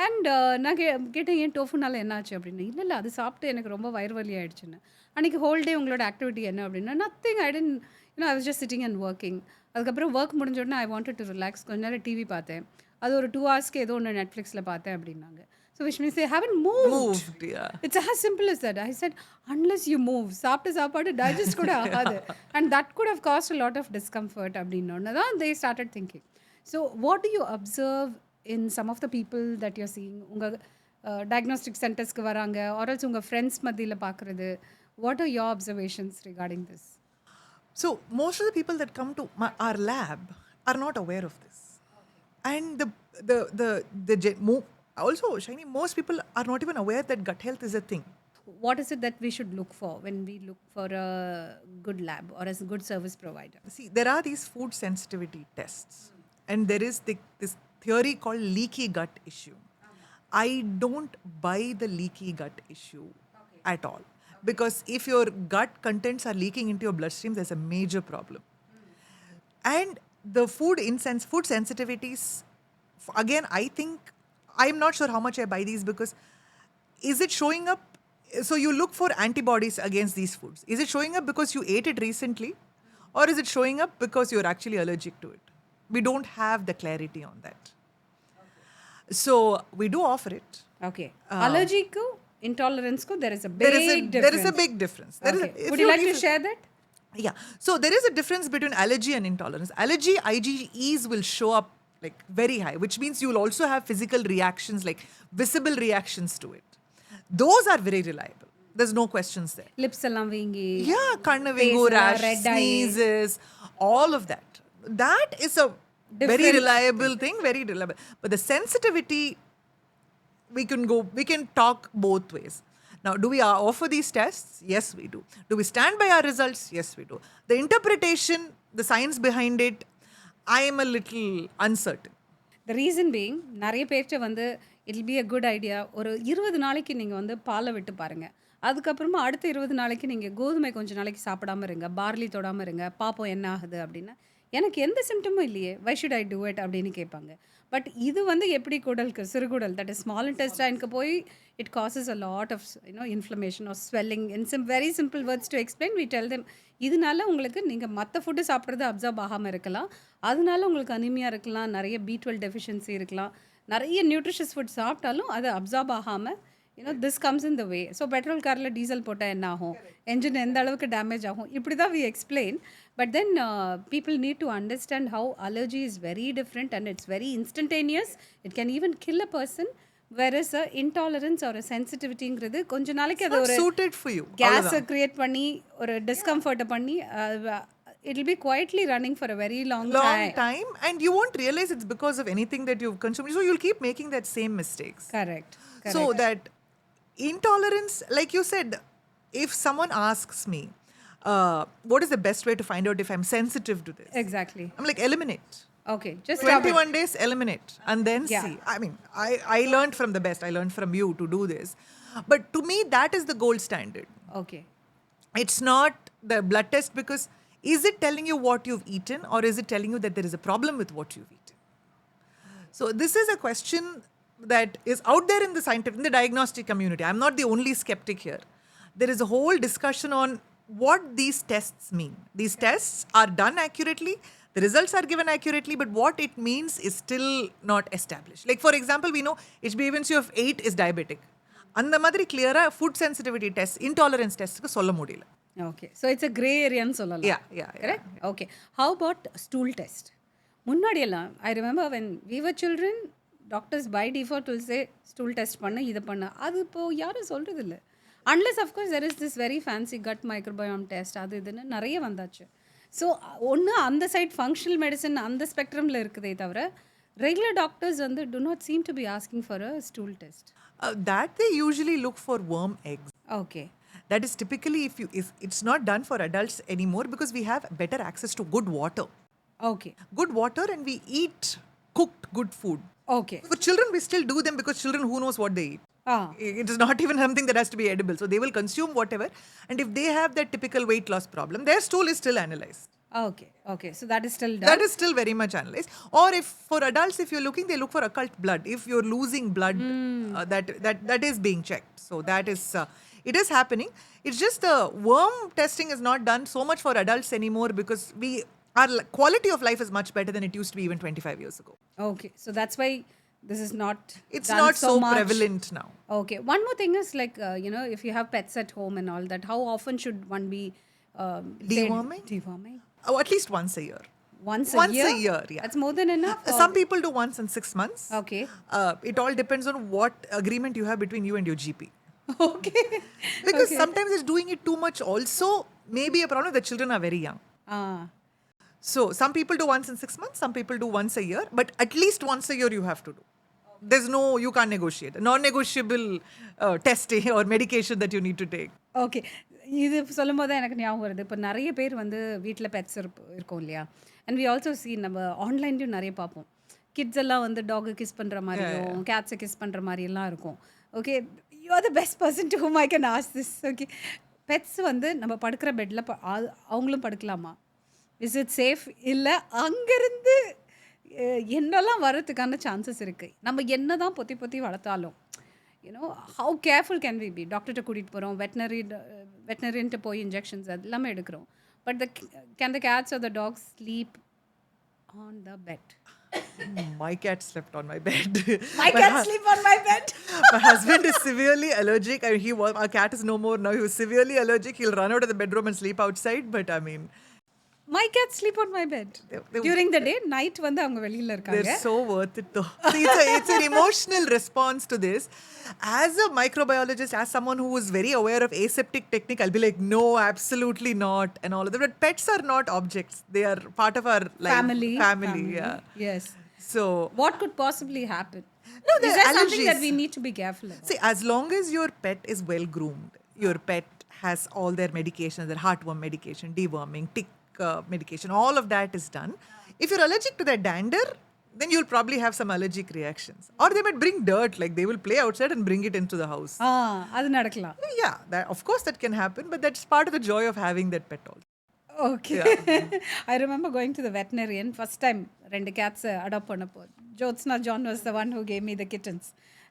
And நான் கேட்டேன், ஏன் டோஃபுனால என்ன ஆச்சு அப்படின்னு. இல்லை அது சாப்பிட்டு எனக்கு ரொம்ப வயிறு வலி ஆயிடுச்சுன்னு. அன்றைக்கி ஹோல் டே உங்களோட ஆக்டிவிட்டி என்ன அப்படின்னா, nothing, I tend I was just sitting and working. அதுக்கப்புறம் ஒர்க் முடிஞ்ச உடனே ஐ வாண்டட் டு ரிலாக்ஸ், கொஞ்ச நேரம் டிவி பார்த்தேன், அது ஒரு 2 hours ஏதோ ஒன்று நெட்ஃப்ளிக்ஸில் பார்த்தேன் அப்படின்னாங்க. So which means they haven't moved. Yeah. It's as simple as that. I said, unless you move, சாப்பிட்டு சாப்பாடு digest கூட ஆகாது. And that could have caused a lot of discomfort அப்படின்னா தான் they started thinking. So what do you observe in some of the people that you're seeing? உங்கள் diagnostic centersக்கு வராங்க, or else உங்கள் friends மத்தியில் பார்க்குறது. What are your observations regarding this? So most of the people that come to our lab are not aware of this. And also, Shaini, most people are not even aware that gut health is a thing. What is it that we should look for when we look for a good lab or as a good service provider? See, there are these food sensitivity tests. And there is this theory called leaky gut issue. I don't buy the leaky gut issue at all. Because if your gut contents are leaking into your bloodstream, there's a major problem. And the food sensitivities, again, I think, I'm not sure how much I buy these, because is it showing up? So you look for antibodies against these foods. Is it showing up because you ate it recently? Or is it showing up because you're actually allergic to it? We don't have the clarity on that. So we do offer it. Okay. Allergy ko, intolerance ko, there is a big difference. There is a big difference. Would you like to share that? Yeah. So there is a difference between allergy and intolerance. Allergy, IgEs will show up like very high, which means you will also have physical reactions, like visible reactions to it. Those are very reliable. There's no questions there. Lips allam vingi. Yeah, kanna vingu, rash, sneezes, all of that. That is a very reliable thing, very reliable. But the sensitivity, we can talk both ways. Now, do we offer these tests? Yes, we do. Do we stand by our results? Yes, we do. The interpretation, the science behind it, I am a little uncertain. The reason being, நிறைய பேர்ட்ட வந்து it'll be a good idea, ஒரு 20 நாளைக்கு நீங்கள் வந்து பாலை விட்டு பாருங்கள், அதுக்கப்புறமா அடுத்த 20 நாளைக்கு நீங்கள் கோதுமை கொஞ்சம் நாளைக்கு சாப்பிடாமல் இருங்க, பார்லி தொடாமல் இருங்க, பார்ப்போம் என்ன ஆகுது அப்படின்னா, எனக்கு எந்த சிம்டமும் இல்லையே, why should I do it அப்படின்னு கேட்பாங்க. பட் இது வந்து எப்படி குடலுக்கு, சிறுகுடல், தட் இஸ் ஸ்மால் இன்டெஸ்டைனுக்கு போய் it causes a lot of inflammation or swelling. In very simple words to explain, we tell them, இதனால உங்களுக்கு நீங்கள் மற்ற ஃபுட்டு சாப்பிட்றது அப்சர்வ் ஆகாமல் இருக்கலாம், அதனால உங்களுக்கு அனிமியா இருக்கலாம், நிறைய B12 டெஃபிஷியன்சி இருக்கலாம், நிறைய நியூட்ரிஷியஸ் ஃபுட் சாப்பிட்டாலும் அது அப்சர்வ் ஆகாமல் this comes in the way. So petrol காரில் டீசல் போட்டால் என்ன ஆகும், என்ஜின் எந்த அளவுக்கு டேமேஜ் ஆகும், இப்படி தான் we explain. But then people need to understand how allergy is very different and it's very instantaneous. It can even kill a person. Whereas a intolerance or a sensitivity-ங்கிறது கொஞ்ச நாளைக்கு அது ஒரு suited for you. கேஸை create பண்ணி ஒரு டிஸ்கம்ஃபர்ட்டை பண்ணி it will be quietly running for a very long time. And you won't realize it's because of anything that you've consumed. So you'll keep making that same mistakes. Correct. So that intolerance, like you said, if someone asks me, what is the best way to find out if I'm sensitive to this? Exactly. I'm like, eliminate. Okay, just 21 days, eliminate. And then see. I mean, I learned from the best. I learned from you to do this. But to me, that is the gold standard. Okay. It's not the blood test, because is it telling you what you've eaten, or is it telling you that there is a problem with what you've eaten? So this is a question that is out there in the scientific, in the diagnostic community. I'm not the only skeptic here. There is a whole discussion on what these tests mean. These tests are done accurately, the results are given accurately, but what it means is still not established. Like for example, we know HbA1c of 8 is diabetic. அந்த மாதிரி clear-ஆ food sensitivity test, intolerance test சொல்ல முடியல. Okay. So it's a gray area ன்னு சொல்லலாம். Yeah. Correct? Okay. How about stool test? முன்னாடியெல்லாம் I remember when we were children, doctors by default will say stool test பண்ணு இதை பண்ணு. அது இப்போ யாரும் சொல்றது இல்லை. Unless of course there is this very fancy gut microbiome test அது இதுன்னு நிறைய வந்தாச்சு. ஸோ ஒன்று அந்த சைட் ஃபங்க்ஷனல் மெடிசன் அந்த ஸ்பெக்ட்ரமில் இருக்குதே தவிர ரெகுலர் டாக்டர்ஸ் வந்து do not seem to be asking for a stool test. That they usually look for worm eggs. Okay. That is typically if it's not done for adults anymore because we have better access to good water. Okay. Good water and we eat cooked good food. Okay. For children, we still do them because children, who knows what they eat. It is not even something that has to be edible. So they will consume whatever. And if they have that typical weight loss problem, their stool is still analyzed. Okay. So that is still done. That is still very much analyzed. Or if for adults, if you're looking, they look for occult blood. If you're losing blood, that is being checked. So that is, it is happening. It's just the worm testing is not done so much for adults anymore because our quality of life is much better than it used to be even 25 years ago. Okay. So that's why this is not It's done not so much. prevalent now. Okay. One more thing is like, if you have pets at home and all that, how often should one be Deworming? Deworming. Oh, at least once a year. Once Once a year? a year, yeah. That's more than enough? or- Some people do once in 6 months. Okay. It all depends on what agreement you have between you and your GP. Okay. Because Okay. sometimes it's doing it too much also may be a problem. The children are very young. So some people do once in 6 months, some people do once a year, but at least once a year you have to do. You can't negotiate. Non-negotiable testing or medication that you need to take. Okay இது சொல்லும் போது தான் எனக்கு ஞாபகம் வருது இப்போ நிறைய பேர் வந்து வீட்டில் பெட்ஸ் இருக்கும் இல்லையா அண்ட் வி ஆல்சோ சி நம்ம ஆன்லைன்லேயும் நிறைய பார்ப்போம் கிட்ஸ் எல்லாம் வந்து டாகை கிஸ் பண்ணுற மாதிரியும் கேட்ஸை கிஸ் பண்ணுற மாதிரியெல்லாம் இருக்கும் okay you are the best person to whom I can ask this okay beds வந்து நம்ம படுக்கிற பெட்டில் அவங்களும் படுக்கலாமா இஸ் இட் சேஃப் இல்லை அங்கேருந்து என்னெல்லாம் வர்றதுக்கான சான்சஸ் இருக்குது நம்ம என்ன தான் பொத்தி வளர்த்தாலும் how careful can we be? டாக்டர்கிட்ட கூட்டிகிட்டு போகிறோம் வெட்டினரின்ட்டு போய் இன்ஜெக்ஷன்ஸ் அது எல்லாமே எடுக்கிறோம் but can the cats or the dogs sleep on the bed? My cat slept on my bed. My cat sleep on my bed. My husband is severely allergic. I mean, our cat is no more now. He was severely allergic. He'll run out of the bedroom and sleep outside. But I mean, my cats sleep on my bed. During the day, night வந்து அவங்க வெளியில இருக்காங்க. They're so worth it though. See, it's an emotional response to this. As a microbiologist, as someone who is very aware of aseptic technique, I'll be like, no, absolutely not, and all of that. But pets are not objects. They are part of our life. Family. Yeah. Yes. So what could possibly happen? No, Is there something that we need to be careful about? See, as long as your pet is well groomed, your pet has all their medications, their heartworm medication, deworming, tick medication, all of that is done. If you're allergic to their dander, then you'll probably have some allergic reactions. Or they might bring dirt, like they will play outside and bring it into the house. அது நடக்கலாம். Yeah, of course that can happen, but that's part of the joy of having that pet also. Okay. I remember going to the veterinarian first time ரெண்டு cats adapt பண்ணப்போ Jyotsna John was the one who gave me the kittens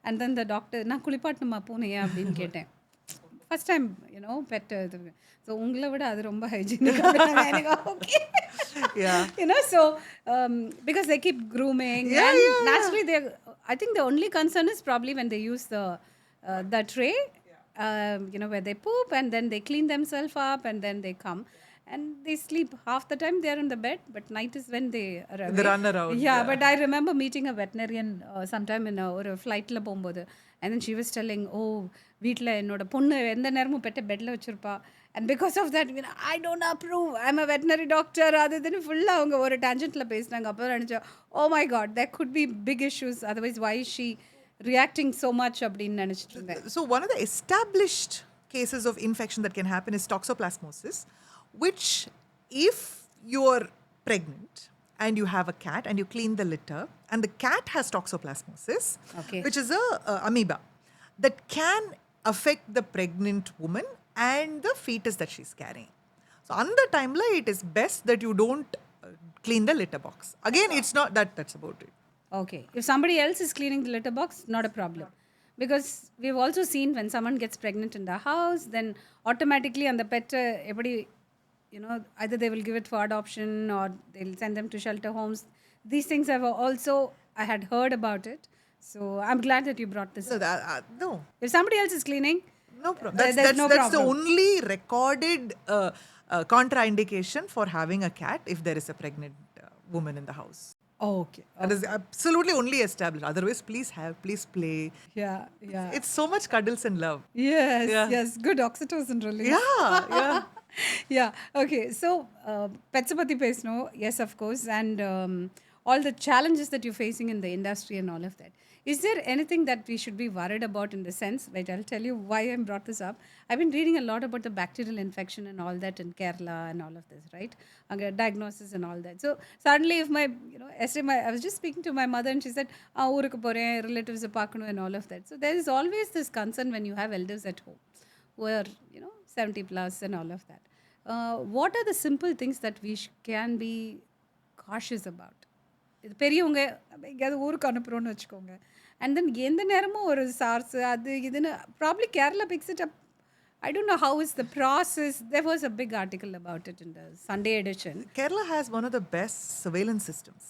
and then the doctor நான் குளிப்பாட்டணுமா பூனையா அப்படின்னு கேட்டேன் first time bed இது so உங்களை விட அது ரொம்ப hygienic okay so because they keep grooming and naturally they I think the only concern is probably when they use the tray where they poop and then they clean themselves up and then they come and they sleep half the time they are in the bed but night is when they are away. They run around. Yeah, but I remember meeting a veterinarian sometime in ஒரு ஃப்ளைட்டில் போகும்போது and then she was telling வீட்டில் என்னோட பொண்ணு எந்த நேரமும் பெட்ட பெட்டில் வச்சுருப்பா and because of that I don't approve, I'm a veterinary doctor அது இதுன்னு ஃபுல்லாக அவங்க ஒரு டேஞ்சென்ட்டில் பேசினாங்க அப்போ நினச்சா oh my god there could be big issues otherwise why is she reacting so much அப்படின்னு நினச்சிட்டு இருந்தேன். So one of the established cases of infection that can happen is toxoplasmosis, which if you're pregnant and you have a cat and you clean the litter and the cat has toxoplasmosis, which is a amoeba that can affect the pregnant woman and the fetus that she's carrying. So on the timeline it is best that you don't clean the litter box. Again, it's not that's about it. Okay. If somebody else is cleaning the litter box, not a problem. Because we've also seen when someone gets pregnant in the house, then automatically on the pet, everybody, either they will give it for adoption or they'll send them to shelter homes. These things I had heard about it. So I'm glad that you brought this So up. no. If somebody else is cleaning, No problem. there's no That's the problem. only recorded contraindication for having a cat if there is a pregnant woman in the house. Okay. That is absolutely only established. Otherwise, please play. Yeah, yeah. It's so much cuddles and love. Yes, Yeah. yes. Good oxytocin release. Yeah. Yeah. Okay. So, pets pati pesno, yes, of course, and all the challenges that you're facing in the industry and all of that. Is there anything that we should be worried about in the sense? Wait, I'll tell you why I brought this up. I've been reading a lot about the bacterial infection and all that in Kerala and all of this, right? Diagnosis and all that. So suddenly, if yesterday I was just speaking to my mother and she said, "Urukku poren, relatives paakanu," and all of that. So there is always this concern when you have elders at home who are 70 plus and all of that. What are the simple things that we can be cautious about? இது பெரியவங்க எங்கேயாவது ஊருக்கு அனுப்புகிறோன்னு வச்சுக்கோங்க and then எந்த நேரமும் ஒரு சார்ஸ் அது இதுன்னு probably Kerala fix it up I don't know how is the process. There was a big article about it in the Sunday edition. Kerala has one of the best surveillance systems.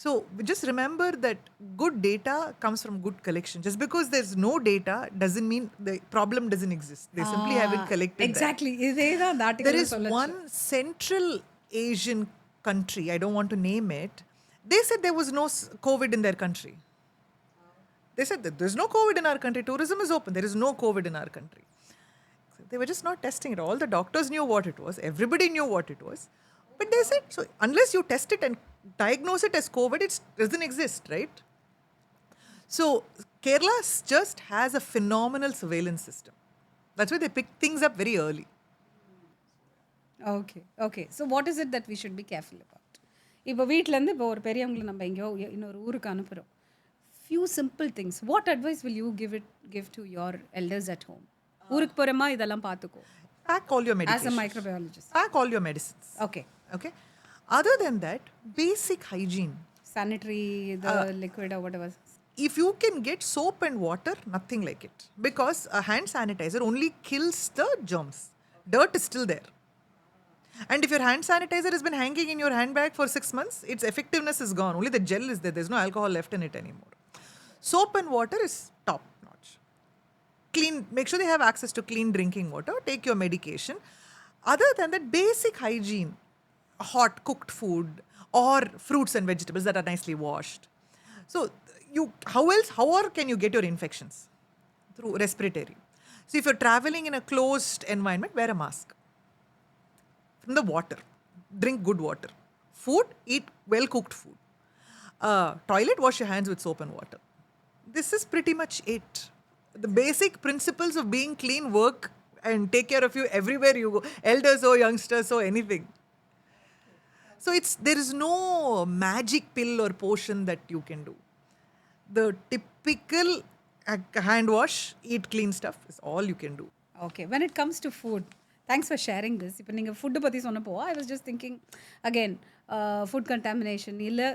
So just remember that good data comes from good collection. Just because there's no data doesn't mean the problem doesn't exist. They simply haven't collected that. Exactly. இதே தான் the article There is one Central Asian country, I don't want to name it. They said there was no COVID in their country. They said that there's no COVID in our country. Tourism is open. There is no COVID in our country. They were just not testing it. All the doctors knew what it was. Everybody knew what it was. But they said, so unless you test it and diagnose it as COVID, it doesn't exist, right? So Kerala just has a phenomenal surveillance system. That's why they pick things up very early. Okay. So what is it that we should be careful about? இப்போ வீட்டிலேருந்து இப்போ ஒரு பெரியவங்களை நம்ம எங்கேயோ இன்னொரு ஊருக்கு அனுப்புகிறோம். Few simple things. What advice will you give to your elders at home? ஊருக்கு போகிறோமா இதெல்லாம் பார்த்துக்கோ. Pack all your medications. As a microbiologist. Pack all your medicines. Okay. Other than that, basic hygiene. Sanitary, the liquid or whatever. If you can get soap and water, nothing like it. Because a hand sanitizer only kills the germs. Dirt is still there. And if your hand sanitizer has been hanging in your handbag for 6 months, its effectiveness is gone. Only the gel is there. There's no alcohol left in it anymore. Soap and water is top notch. Clean. Make sure they have access to clean drinking water. Take your medication. Other than that, basic hygiene. Hot cooked food or fruits and vegetables that are nicely washed. So how can you get your infections? Through respiratory. So if you're traveling in a closed environment, wear a mask. From the water, drink good water. Food, eat well cooked food. Toilet, wash your hands with soap and water. This is pretty much it. The basic principles of being clean work and take care of you everywhere you go. Elders or youngsters or anything. So there is no magic pill or potion that you can do. The typical hand wash, eat clean stuff is all you can do. Okay. When it comes to food, thanks for sharing this. இப்போ நீங்கள் food பற்றி சொன்னப்போ I was just thinking again food contamination இல்லை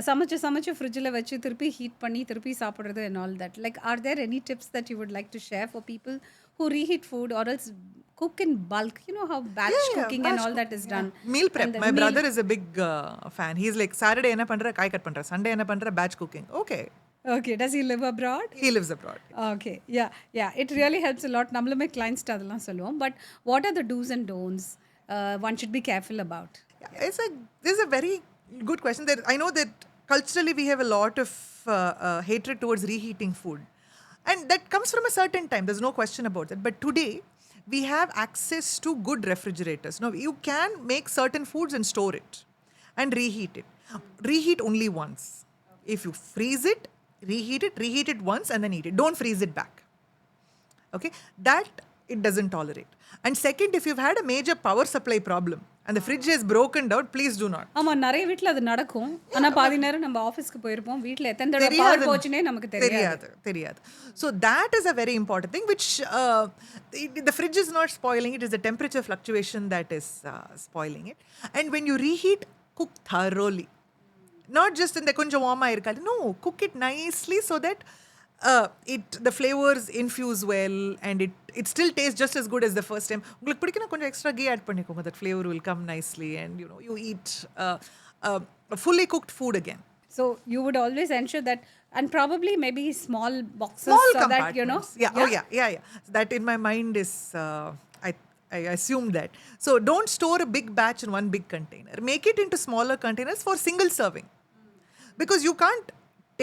சமைச்சு ஃப்ரிட்ஜில் வச்சு திருப்பி heat பண்ணி திருப்பி சாப்பிட்றது and all that like are there any tips that you would like to share for people who reheat food or else cook in bulk? You know how batch cooking and all that is done. Meal prep. My brother is a big fan. He's like, Saturday enna pandra, kai cut pandra. Sunday enna pandra, batch cooking. Okay. Does he live abroad? He lives abroad. Okay. Yeah. It really helps a lot. நம்மளுமே clients அதெல்லாம் சொல்லுவோம். But what are the do's and don'ts one should be careful about? This is a very good question. I know that culturally we have a lot of hatred towards reheating food. And that comes from a certain time. There's no question about that. But today, we have access to good refrigerators. Now, you can make certain foods and store it and reheat it. Reheat only once. If you freeze it, reheat it once and then eat it. Don't freeze it back. Okay? That it doesn't tolerate. And second, if you've had a major power supply problem and the fridge is broken down, please do not. ஆமாம் நிறைய வீட்டில் அது நடக்கும் ஆனால் பாதி நேரம் நம்ம ஆஃபீஸ்க்கு போயிருப்போம் வீட்டில் எத்தனை தடவை பவர் போச்சுனே நமக்கு தெரியாது. So that is a very important thing which the fridge is not spoiling it is the temperature fluctuation that is spoiling it. And when you reheat, cook thoroughly. Not just in the konja warm irukadu. No, cook it nicely so that the flavors infuse well and it still tastes just as good as the first time. உங்களுக்கு பிடிக்கும்னா கொஞ்சம் extra ghee add பண்ணிக்கோங்க. That flavor will come nicely and you eat a fully cooked food again. So you would always ensure that, and probably maybe small boxes Small so that compartments. Yeah. Oh yeah. So that in my mind is I assume that. So don't store a big batch in one big container. Make it into smaller containers for single serving. Because you can't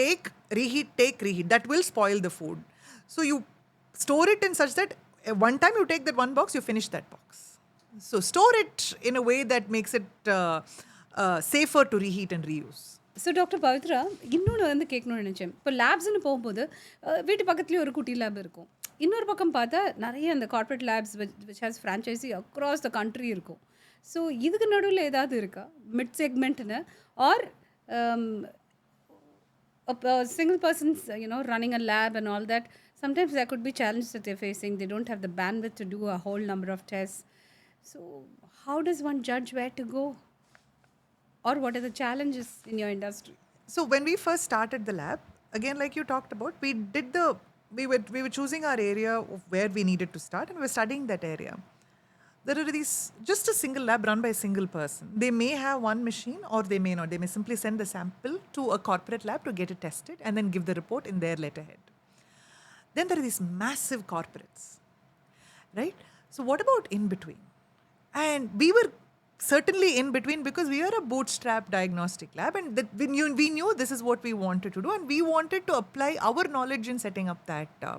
take, reheat. That will spoil the food. So you store it in such that one time you take that one box, you finish that box. So store it in a way that makes it safer to reheat and reuse. So doctor Pavithra இன்னொன்று வந்து கேட்கணும்னு நினச்சேன். இப்போ லேப்ஸ்னு போகும்போது வீட்டு பக்கத்துலேயே ஒரு குட்டி லேப் இருக்கும். இன்னொரு பக்கம் பார்த்தா நிறைய அந்த corporate labs which has franchisee across the country இருக்கும். ஸோ இதுக்கு நடுவில் ஏதாவது இருக்கா மிட் செக்மெண்ட்னு or single persons running a lab and all that? Sometimes there could be challenges that they're facing. They don't have the bandwidth to do a whole number of tests. So how does one judge where to go? Or what are the challenges in your industry? So when we first started the lab, again, like you talked about, we were choosing our area of where we needed to start, and we were studying that area. There are just a single lab run by a single person. They may have one machine or they may not. They may simply send the sample to a corporate lab to get it tested and then give the report in their letterhead. Then there are these massive corporates, right? So what about in between? And we were certainly in between because we are a bootstrap diagnostic lab, and we knew this is what we wanted to do, and we wanted to apply our knowledge in setting up that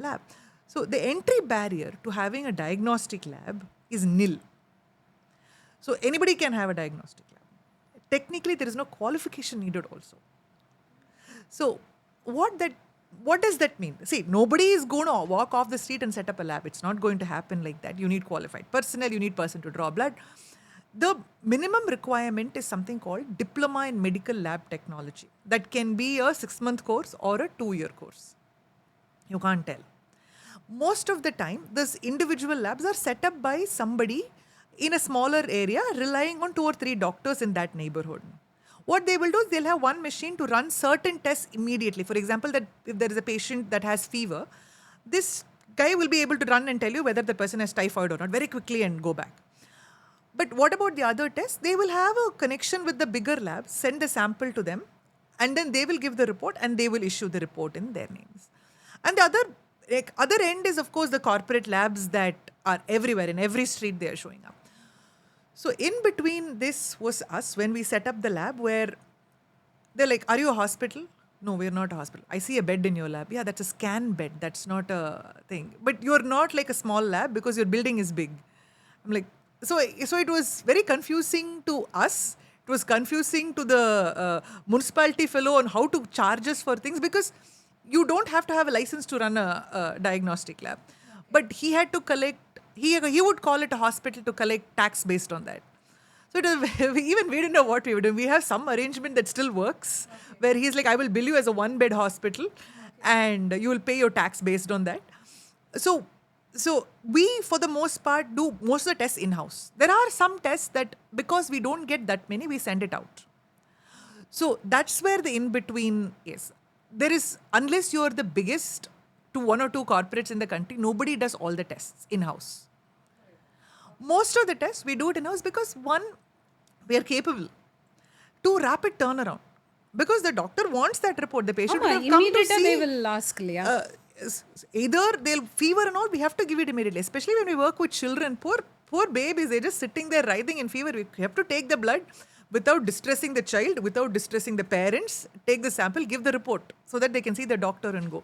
lab. So the entry barrier to having a diagnostic lab is nil. So anybody can have a diagnostic lab. Technically, there is no qualification needed also. So what does that mean? See, nobody is going to walk off the street and set up a lab. It's not going to happen like that. You need qualified personnel. You need person to draw blood. The minimum requirement is something called Diploma in Medical Lab Technology. That can be a 6-month course or a 2-year course. You can't tell. Most of the time, these individual labs are set up by somebody in a smaller area, relying on 2 or 3 doctors in that neighborhood. What they will do is they'll have one machine to run certain tests immediately. For example, that if there is a patient that has fever, this guy will be able to run and tell you whether the person has typhoid or not very quickly and go back. But what about the other tests? They will have a connection with the bigger labs, send the sample to them, and then they will give the report and they will issue the report in their names. And the other end is, of course, the corporate labs that are everywhere. In every street they are showing up. So in between this was us when we set up the lab, where they're like, are you a hospital? No, we're not a hospital. I see a bed in your lab. Yeah, that's a scan bed. That's not a thing. But you're not like a small lab because your building is big. I'm like, so it was very confusing to us. It was confusing to the municipality fellow on how to charge us for things, because you don't have to have a license to run a diagnostic lab. But he had to collect, he would call it a hospital to collect tax based on that. So it was, even we didn't know what we would do. We have some arrangement that still works, where he's like, I will bill you as a 1-bed hospital and you will pay your tax based on that. So we, for the most part, do most of the tests in-house. There are some tests that, because we don't get that many, we send it out. So that's where the in-between is. There is, unless you're the biggest to 1 or 2 corporates in the country, nobody does all the tests in-house. Most of the tests we do it in-house because, one, we are capable. 2, rapid turnaround. Because the doctor wants that report. The patient will have come to see. They will ask. Either they'll fever and all, we have to give it immediately. Especially when we work with children. Poor babies, they're just sitting there writhing in fever. We have to take the blood without distressing the child, without distressing the parents, take the sample, give the report so that they can see the doctor and go.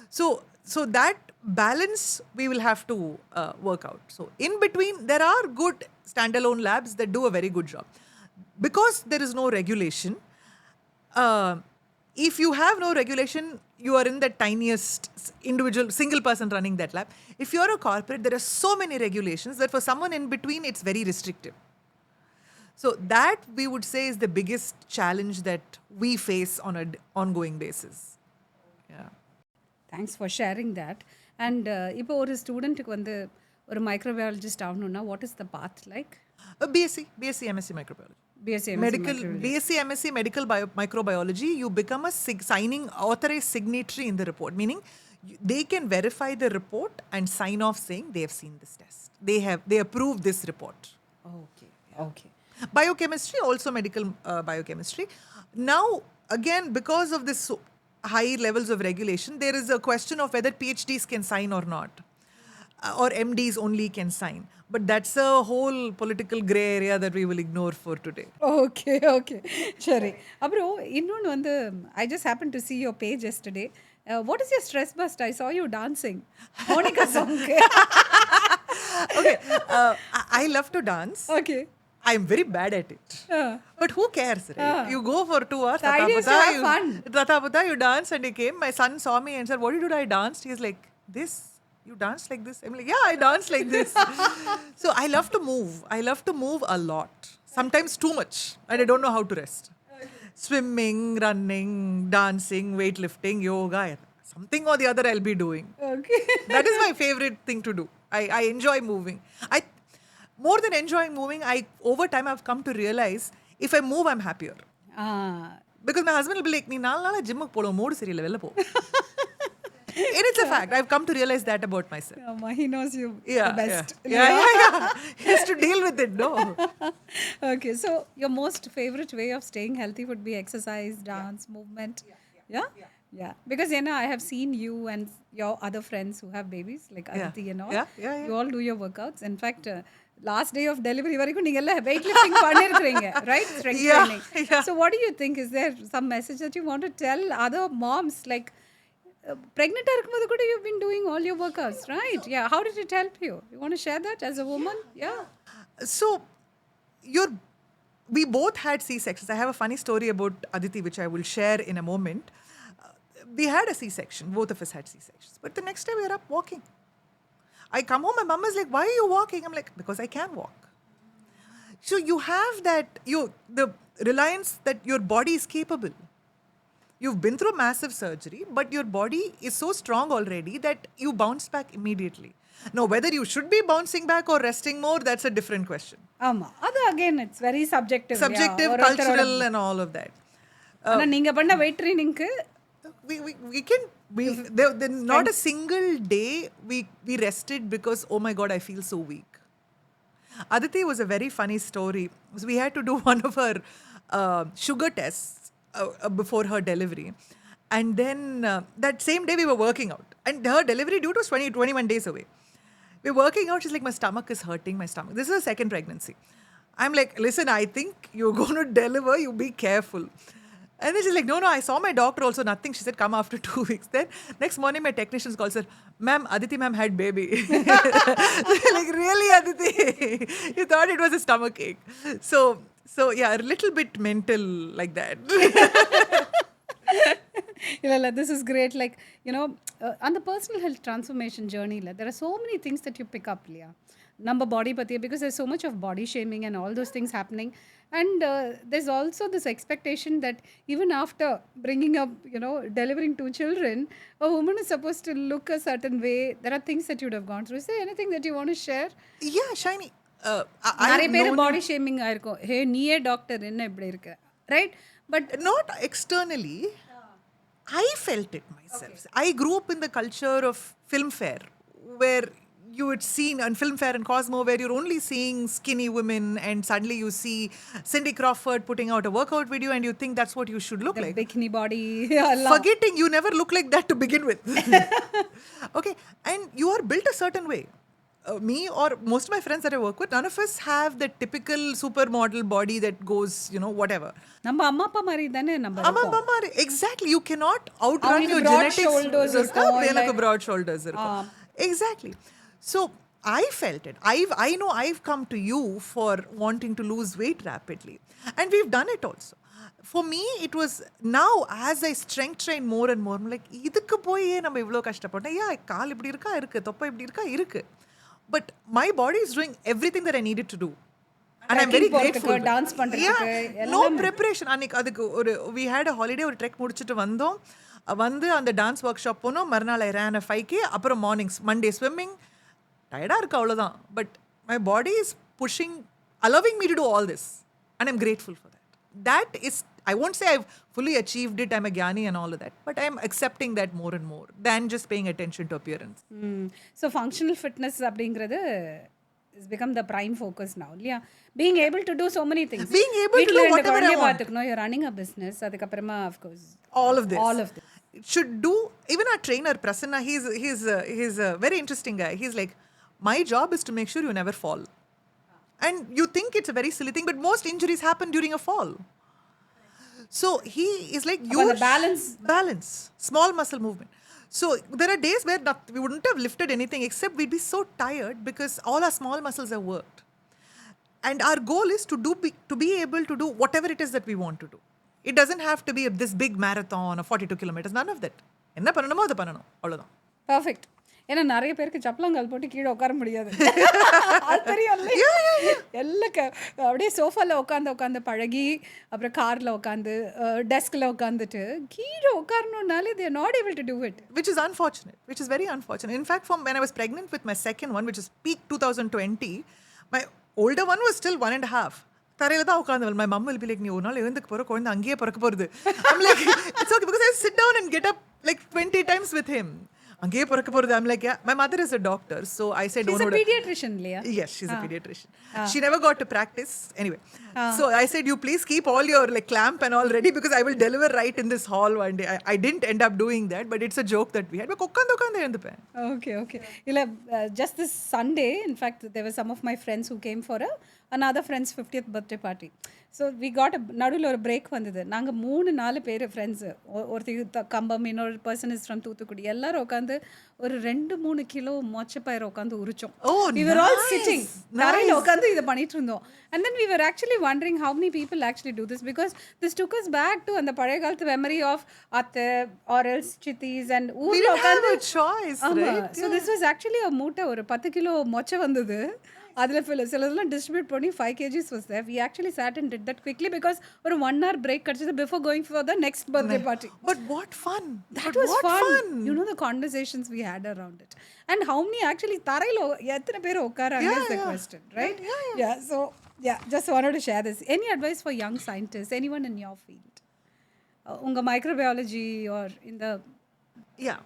So that balance we will have to work out. So in between, there are good standalone labs that do a very good job. Because there is no regulation, if you have no regulation, you are in the tiniest individual, single person running that lab. If you're a corporate, there are so many regulations that for someone in between, it's very restrictive. So that we would say is the biggest challenge that we face on an ongoing basis. Yeah. Thanks for sharing that. And இப்போ ஒரு ஸ்டூடெண்ட்டுக்கு வந்து ஒரு microbiologist ஆகணும்னா, what is the path like? BSc MSc microbiology. BSc Medical BSc MSc medical microbiology, you become a signing authorized signatory in the report, meaning they can verify the report and sign off saying they have seen this test. They approve this report. Okay. Biochemistry, also medical biochemistry. Now, again, because of this high levels of regulation, there is a question of whether PhDs can sign or not, or MDs only can sign. But that's a whole political gray area that we will ignore for today. Okay. சரி அப்புறம் இன்னொன்று வந்து I just happened to see your page yesterday. What is your stress bust? I saw you dancing. Monica song. Okay, I love to dance. Okay. I'm very bad at it. But who cares, right? You go for 2 hours. The idea is to have fun. Tatapata, you dance, and he came. My son saw me and said, "What did I dance?" He's like, "This. You dance like this?" I'm like, "Yeah, I dance like this." So I love to move. I love to move a lot. Sometimes too much, and I don't know how to rest. Swimming, running, dancing, weightlifting, yoga, something or the other I'll be doing. Okay. That is my favorite thing to do. I enjoy moving. More than enjoying moving, over time I've come to realize if I move, I'm happier. Because my husband will be like, "Nee 4 naala gym ku polo mood seriyalla vella po." And it's a fact. I've come to realize that about myself. He knows you the best. Yeah. He has to deal with it, no? Okay, so your most favorite way of staying healthy would be exercise, dance, movement. Yeah. Because I have seen you and your other friends who have babies like Aditi and all. Yeah. You all do your workouts. In fact, last day of delivery varaikkum neenga ella weightlifting pannirukringa, right? Strength training. So what do you think? Is there some message that you want to tell other moms like pregnant irukkumbodhu kuda you've been doing all your workouts, right? Yeah. How did it help you? You want to share that as a woman? Yeah. So, we both had C-sections. I have a funny story about Aditi, which I will share in a moment. We had a C-section. Both of us had C-sections. But the next day we were up walking. I come home, my mom is like, "Why are you walking?" I'm like, "Because I can walk." So you have that, the reliance that your body is capable. You've been through massive surgery, but your body is so strong already that you bounce back immediately. Now, whether you should be bouncing back or resting more, that's a different question. Adu again, it's very subjective. Subjective, cultural, and all of that. ஆனா நீங்க பண்ண weight training க்கு we can not a single day we rested because, oh my God, I feel so weak. Aditi was a very funny story. So we had to do one of her sugar tests before her delivery. And then that same day we were working out. And her delivery date was 21 days away. We were working out. She's like, "My stomach is hurting, my stomach." This is her second pregnancy. I'm like, "Listen, I think you're going to deliver. You be careful." And then she's like, no, I saw my doctor also, nothing. She said, "Come after 2 weeks." Then next morning, my technicians called, said, "Ma'am, Aditi ma'am had baby." Like, really, Aditi? You thought it was a stomach ache. So yeah, a little bit mental like that. This is great. Like, on the personal health transformation journey, there are so many things that you pick up, Leah. Number body pati, because there's so much of body shaming and all those things happening. And there's also this expectation that even after bringing up, delivering 2 children, a woman is supposed to look a certain way. There are things that you'd have gone through. Is there anything that you want to share? Yeah, Shiny. நிறைய பேர் body shaming ஆயிருக்கும். ஹே நீயே doctor என்ன இப்படி இருக்க, right? But not externally. I felt it myself. Okay. I grew up in the culture of Filmfare, where you had seen on Filmfare and Cosmo, where you're only seeing skinny women, and suddenly you see Cindy Crawford putting out a workout video and you think that's what you should look like. Bikini body. Forgetting you never look like that to begin with. Okay, and you are built a certain way. Me or most of my friends that I work with, none of us have the typical supermodel body that goes, whatever. நம்ம அம்மா அப்பா மாதிரி தானே நம்ம இருக்கோம். Exactly. You cannot outrun your genetics. எனக்கு broad shoulders இருக்கும். Exactly. So I felt it. I know I've come to you for wanting to lose weight rapidly. And we've done it also. For me, it was now as I strength train more and more, I'm like, இதுக்கு போய் நம்ம இவ்ளோ கஷ்டப்பட்டோம். Yeah, கால் இப்படி இருக்கா இருக்கு, தொப்பை இப்படி இருக்கா இருக்கு. But my body is doing everything that I needed to do. And I'm very grateful. Dance பண்றதுக்கு no preparation. அன்னைக்கு அதுக்கு we had a holiday, ஒரு ட்ரெக் முடிச்சிட்டு வந்தோம். வந்து அந்த டான்ஸ் ஒர்க் ஷாப் போனோம். மறுநாள் I ran a 5K. அப்புறம் Monday swimming. டயர்டாக இருக்கு அவ்வளோதான். But my body is pushing allowing me to do all this. And I'm grateful for that. That is, I won't say I've fully achieved it, I'm a Gyani and all of that, but I'm accepting that more and more than just paying attention to appearance. So functional fitness அப்படிங்கிறது has become the prime focus now. இல்லையா? Being able to do so many things. Being able to do whatever I want. பார்த்துக்கணும், you're running a business, அதுக்கப்புறமா of course All of this. All of this. It should do, even our trainer Prasanna, he's a very interesting guy. He's like, my job is to make sure you never fall. And you think it's a very silly thing, but most injuries happen during a fall. So he is like, you the balance, small muscle movement. So there are days where we wouldn't have lifted anything except we'd be so tired because all our small muscles have worked. And our goal is to be able to do whatever it is that we want to do. It doesn't have to be this big marathon of 42 kilometers. None of that. என்ன பண்ணணுமோ அதை பண்ணணும், அவ்வளோதான். Perfect. ஏன்னா நிறைய பேருக்கு சப்பளங்கால் போட்டு கீழே உட்கார முடியாது. அது தெரியும். எல்லாம் அப்படியே சோஃபாவில் உட்காந்து பழகி, அப்புறம் காரில் உட்காந்து, டெஸ்கில் உட்காந்துட்டு கீழே உட்காரணுன்னாலே they are not able to do it. Which is unfortunate. Which is very unfortunate. In fact, from when I was pregnant with my second one, which is peak 2020, my older one was still 1.5. தரையில தான் உட்காந்து. My mom will be like, நீ ஒரு நாள் எழுந்துக்கு போகிற குழந்தை அங்கேயே பிறக்க போகிறது. I'm like, it's okay because I sit down and get up like 20 times with him. அங்கேயே பிறக்க போகிறது. I'm like, yeah. My mother is a doctor, so I said, she's a pediatrician, இல்லையா? Yes, she's a pediatrician. She never got to practice. Anyway, so I said, you please keep all your like clamp and all ready because I will deliver right in this hall one day. I didn't end up doing that, but it's a joke that we had. But உட்காந்து எழுந்துப்பேன். Okay. இல்லை, just this Sunday, in fact, there were some of my friends who came for another friend's 50th birthday party. So we got நடுவில் ஒரு break வந்தது. நாங்கள் 3-4 பேர் friends, ஒருத்தர் கம்பம், இன்னொரு person is from Thoothukudi. எல்லாரும் உட்காந்து ஒரு 2-3 கிலோ மொச்சப்பயிரை உட்காந்து உரிச்சோம். We were all sitting, தரையில் உட்காந்து இதை பண்ணிட்டு இருந்தோம். And then we were actually wondering how many people actually do this because this took us back to அந்த பழைய காலத்து memory of அத்தை or else சித்திஸ் and We didn't have a choice, right? So this was actually a மூட்டை, ஒரு 10 kilo மொச்சை வந்தது. அதில் சிலதெல்லாம் டிஸ்ட்ரிபியூட் பண்ணி 5 kgs was there. We actually sat and did that quickly because ஒரு 1 hour break கிடைச்சது before going for the next birthday party. But what fun! That was fun. You know the conversations we had around it. And how many actually தரையில் எத்தனை பேர் உட்காராங்க is the question, right? Yeah. So just wanted to share this. Any advice for young scientists, anyone in your field? உங்க microbiology or in the... Yeah.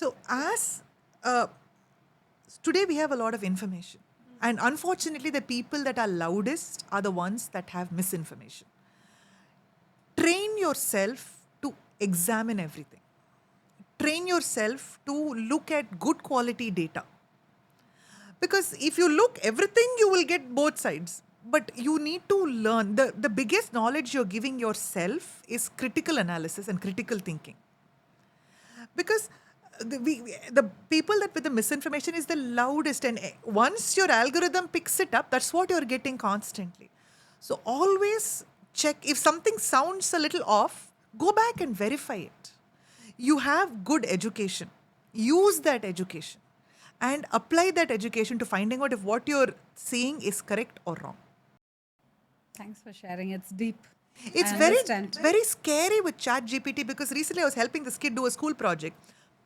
So as today we have a lot of information. And unfortunately, the people that are loudest are the ones that have misinformation. Train yourself to examine everything. Train yourself to look at good quality data. Because if you look everything, you will get both sides. But you need to learn. The biggest knowledge you're giving yourself is critical analysis and critical thinking. Because the people that with the misinformation is the loudest, and once your algorithm picks it up, that's what you're getting constantly. So always check if something sounds a little off, go back and verify it. You have good education, use that education and apply that education to finding out if what you're seeing is correct or wrong. Thanks for sharing. It's deep. It's very scary with ChatGPT because recently I was helping this kid do a school project.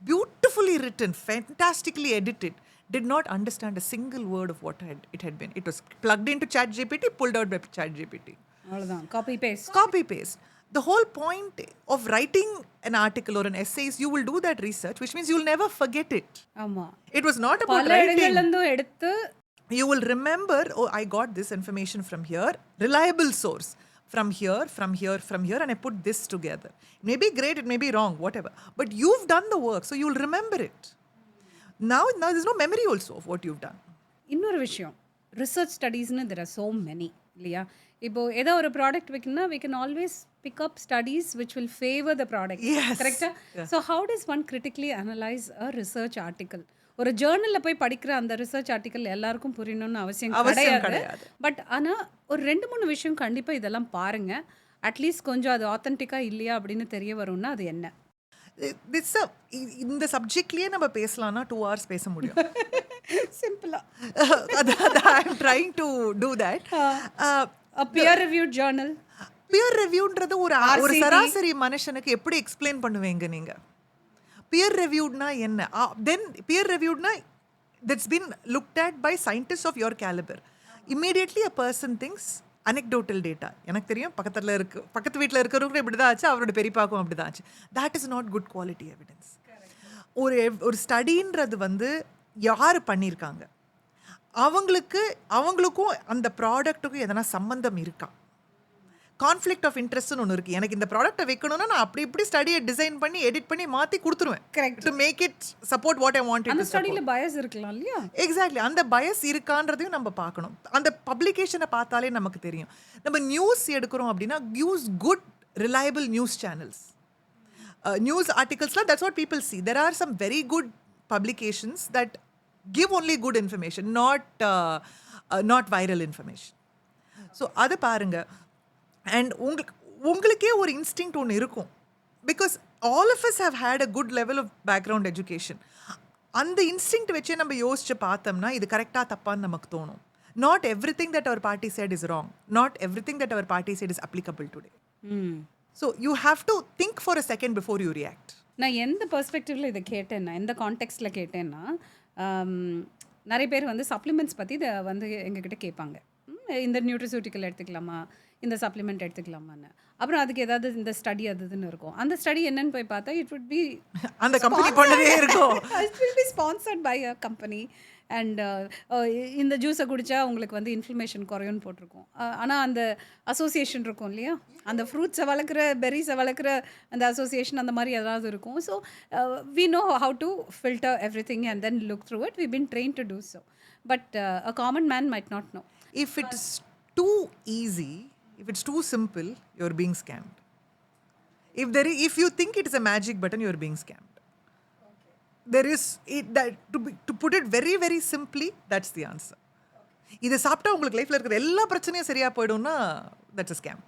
Beautifully written, fantastically edited, did not understand a single word of what it had been. It was plugged into ChatGPT, pulled out by ChatGPT. அவ்வளவுதான், copy paste. The whole point of writing an article or an essay is you will do that research, which means you'll never forget it. ஆமா, It was not about பல writing. இடங்கள்ல எடுத்து You will remember, oh, I got this information from here, reliable source. From here, and I put this together. It may be great, it may be wrong, whatever. But you've done the work, so you'll remember it. Now there's no memory also of what you've done. இன்னொரு விஷயம், research ஸ்டடீஸ்னு there are so many, இல்லையா? இப்போ ஏதோ ஒரு product வைக்கணும்னா we can always pick up studies which will favor the product. Yes. Correct? Yeah. So how does one critically analyze a research article? ஒரு ஜேர்னலில் போய் படிக்கிற அந்த ரிசர்ச் ஆர்டிக்கல் எல்லாருக்கும் புரியணும்னு அவசியம் கிடையாது. பட் ஆனால் ஒரு 2-3 விஷயம் கண்டிப்பாக இதெல்லாம் பாருங்கள். அட்லீஸ்ட் கொஞ்சம் அது ஆத்தென்டிக்காக இல்லையா அப்படின்னு தெரிய வரும்னா அது என்ன? இந்த சப்ஜெக்ட்லேயே நம்ம பேசலாம்னா 2 hours பேச முடியும். சிம்பிளாக I'm trying to do that. A peer reviewed journal. Peer ரிவ்யூன்றது ஒரு சராசரி மனுஷனுக்கு எப்படி எக்ஸ்பிளைன் பண்ணுவீங்க நீங்கள்? Peer reviewedனா என்ன? Then peer reviewedனா that's been looked at by scientists of your caliber. Immediately a person thinks anecdotal data. எனக்கு தெரியும் பக்கத்து வீட்டில் இருக்கிறவங்க இப்படி தான் ஆச்சு, அவரோட பெரியப்பாக்கும் அப்படி தான் ஆச்சு. That is not good quality evidence. ஒரு ஸ்டடின்றது வந்து யார் பண்ணியிருக்காங்க, அவங்களுக்கும் அந்த ப்ராடக்ட்டுக்கும் எதனா சம்பந்தம் இருக்கா, கான்ஃப்ளிக்ட் ஆஃப் இன்ட்ரெஸ்ட்னு ஒன்று இருக்குது. எனக்கு இந்த ப்ராடக்ட்டை வைக்கணும்னா நான் அப்படி இப்படி ஸ்டடியை டிசைன் பண்ணி எடிட் பண்ணி மாற்றி கொடுத்துருவேன். Correct. To make it support what I want. அந்த ஸ்டடியில் பயஸ் இருக்கலாம் இல்லையா? எக்ஸாக்ட்லி. அந்த பயஸ் இருக்கான்றதையும் நம்ம பார்க்கணும். அந்த பப்ளிகேஷனை பார்த்தாலே நமக்கு தெரியும். நம்ம நியூஸ் எடுக்கிறோம் அப்படின்னா use good reliable news channels. News articles, that's what people see. There are some very good publications that give only good information, not viral information. So அதை பாருங்க. And உங்களுக்கே ஒரு இன்ஸ்டிங்க்ட் ஒன்று இருக்கும். Because all of us have had a good level of background education. அந்த instinct வச்சே நம்ம யோசிச்சு பார்த்தோம்னா இது கரெக்டாக தப்பான்னு நமக்கு தோணும். Not everything that our party said is wrong. Not everything that our party said is applicable today. So you have to think for a second before you react. நான் எந்த பெர்ஸ்பெக்டிவ்ல இதை கேட்டேன்னா, எந்த கான்டெக்ட்ல கேட்டேன்னா, நிறைய பேர் வந்து சப்ளிமெண்ட்ஸ் பற்றி இதை வந்து எங்ககிட்ட கேட்பாங்க. இந்த நியூட்ரிசூட்டிக்கல் எடுத்துக்கலாமா, இந்த சப்ளிமெண்ட் எடுத்துக்கலாமான்னு. அப்புறம் அதுக்கு ஏதாவது இந்த ஸ்டடி அதுன்னு இருக்கும். அந்த ஸ்டடி என்னன்னு போய் பார்த்தா இட் வுட் பி அந்த கம்பெனி பண்ணதே இருக்கும். It will be sponsored by a company. And இந்த ஜூஸை குடித்தா உங்களுக்கு வந்து இன்ஃப்ளமேஷன் குறையும்னு போட்டிருக்கோம். ஆனால் அந்த அசோசியேஷன் இருக்கும் இல்லையா, அந்த ஃப்ரூட்ஸை வளர்க்குற பெரிஸை வளர்க்குற அந்த அசோசியேஷன் அந்த மாதிரி ஏதாவது இருக்கும். So we know how to filter everything and then look through it. We been trained to do so. But a common man might not know. If it is too easy, if it's too simple, you're being scammed. If you think it is a magic button, you're being scammed. There is to put it very very simply, that's the answer. இதை சாப்பிட்டா உங்களுக்கு லைஃப்ல இருக்கிற எல்லா பிரச்சனையும் சரியா போய்டும்னா that's a scam.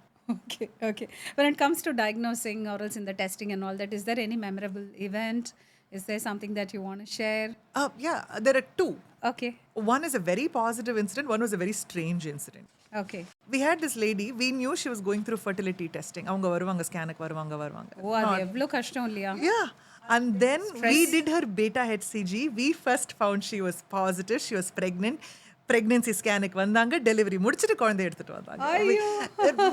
Okay. When it comes to diagnosing or else in the testing and all that, is there any memorable event? Is there something that you want to share? Yeah, there are two. Okay. One is a very positive incident, one was a very strange incident. Okay. We had this lady, we knew she was going through fertility testing. அவங்க வருவாங்க, ஸ்கேனுக்கு வருவாங்க. ஓ, அது எவ்வளோ கஷ்டம் இல்லையா? Yeah. And then we did her beta HCG. We first found she was positive, she was pregnant. Pregnancy scanக்கு வந்தாங்க, delivery முடிச்சிட்டு குழந்தை எடுத்துட்டு வந்தாங்க.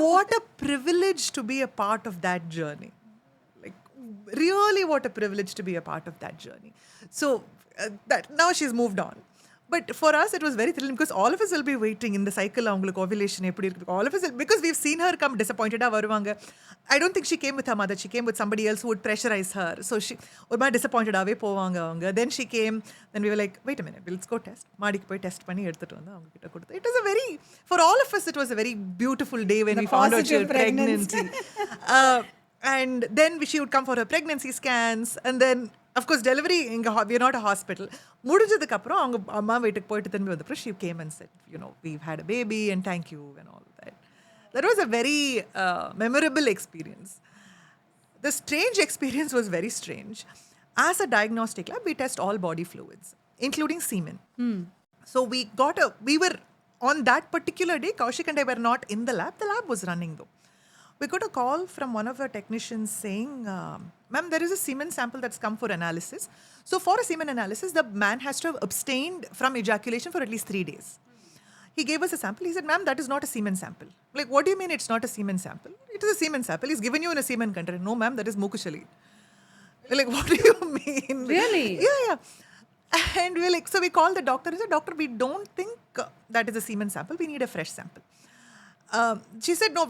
What a privilege to be a part of that journey. Like really what a privilege to be a part of that journey. So that now she's moved on. But for us it was very thrilling because all of us will be waiting in the cycle avங்களுக்கு ovulation எப்படி இருக்கு. All of us because we've seen her come disappointed வருவாங்க. I don't think she came with her mother, she came with somebody else who would pressurize her. So she ஒரு மாதிரி disappointed ஆவே போவாங்க அவங்க. Then she came, then we were like wait a minute, let's go test. மாடிக்கு போய் test பண்ணி எடுத்துட்டு வந்து அவங்க கிட்ட கொடுத்து. It was a very, for all of us it was a very beautiful day when we found out she was pregnant. And then she would come for her pregnancy scans and then of course delivery we are not a hospital. முடிஞ்சதுக்கு அப்புறம் அவங்க அம்மா வீட்டுக்கு போயிட்டு திரும்பி வந்தப்பறம் she came and said, you know, we've had a baby and thank you and all that. That was a very memorable experience. The strange experience was very strange. As a diagnostic lab, we test all body fluids, including semen. So we were on that particular day, Kaushik and I were not in the lab. The lab was running though. We got a call from one of our technicians saying, ma'am, there is a semen sample that's come for analysis. So for a semen analysis, the man has to have abstained from ejaculation for at least 3 days. He gave us a sample. He said, ma'am, that is not a semen sample. Like, what do you mean it's not a semen sample? It is a semen sample. He's given you in a semen container. No, ma'am, that is mukushali. We're like, what do you mean? Really? Yeah. And we're like, so we called the doctor. He said, doctor, we don't think that is a semen sample. We need a fresh sample. She said, no,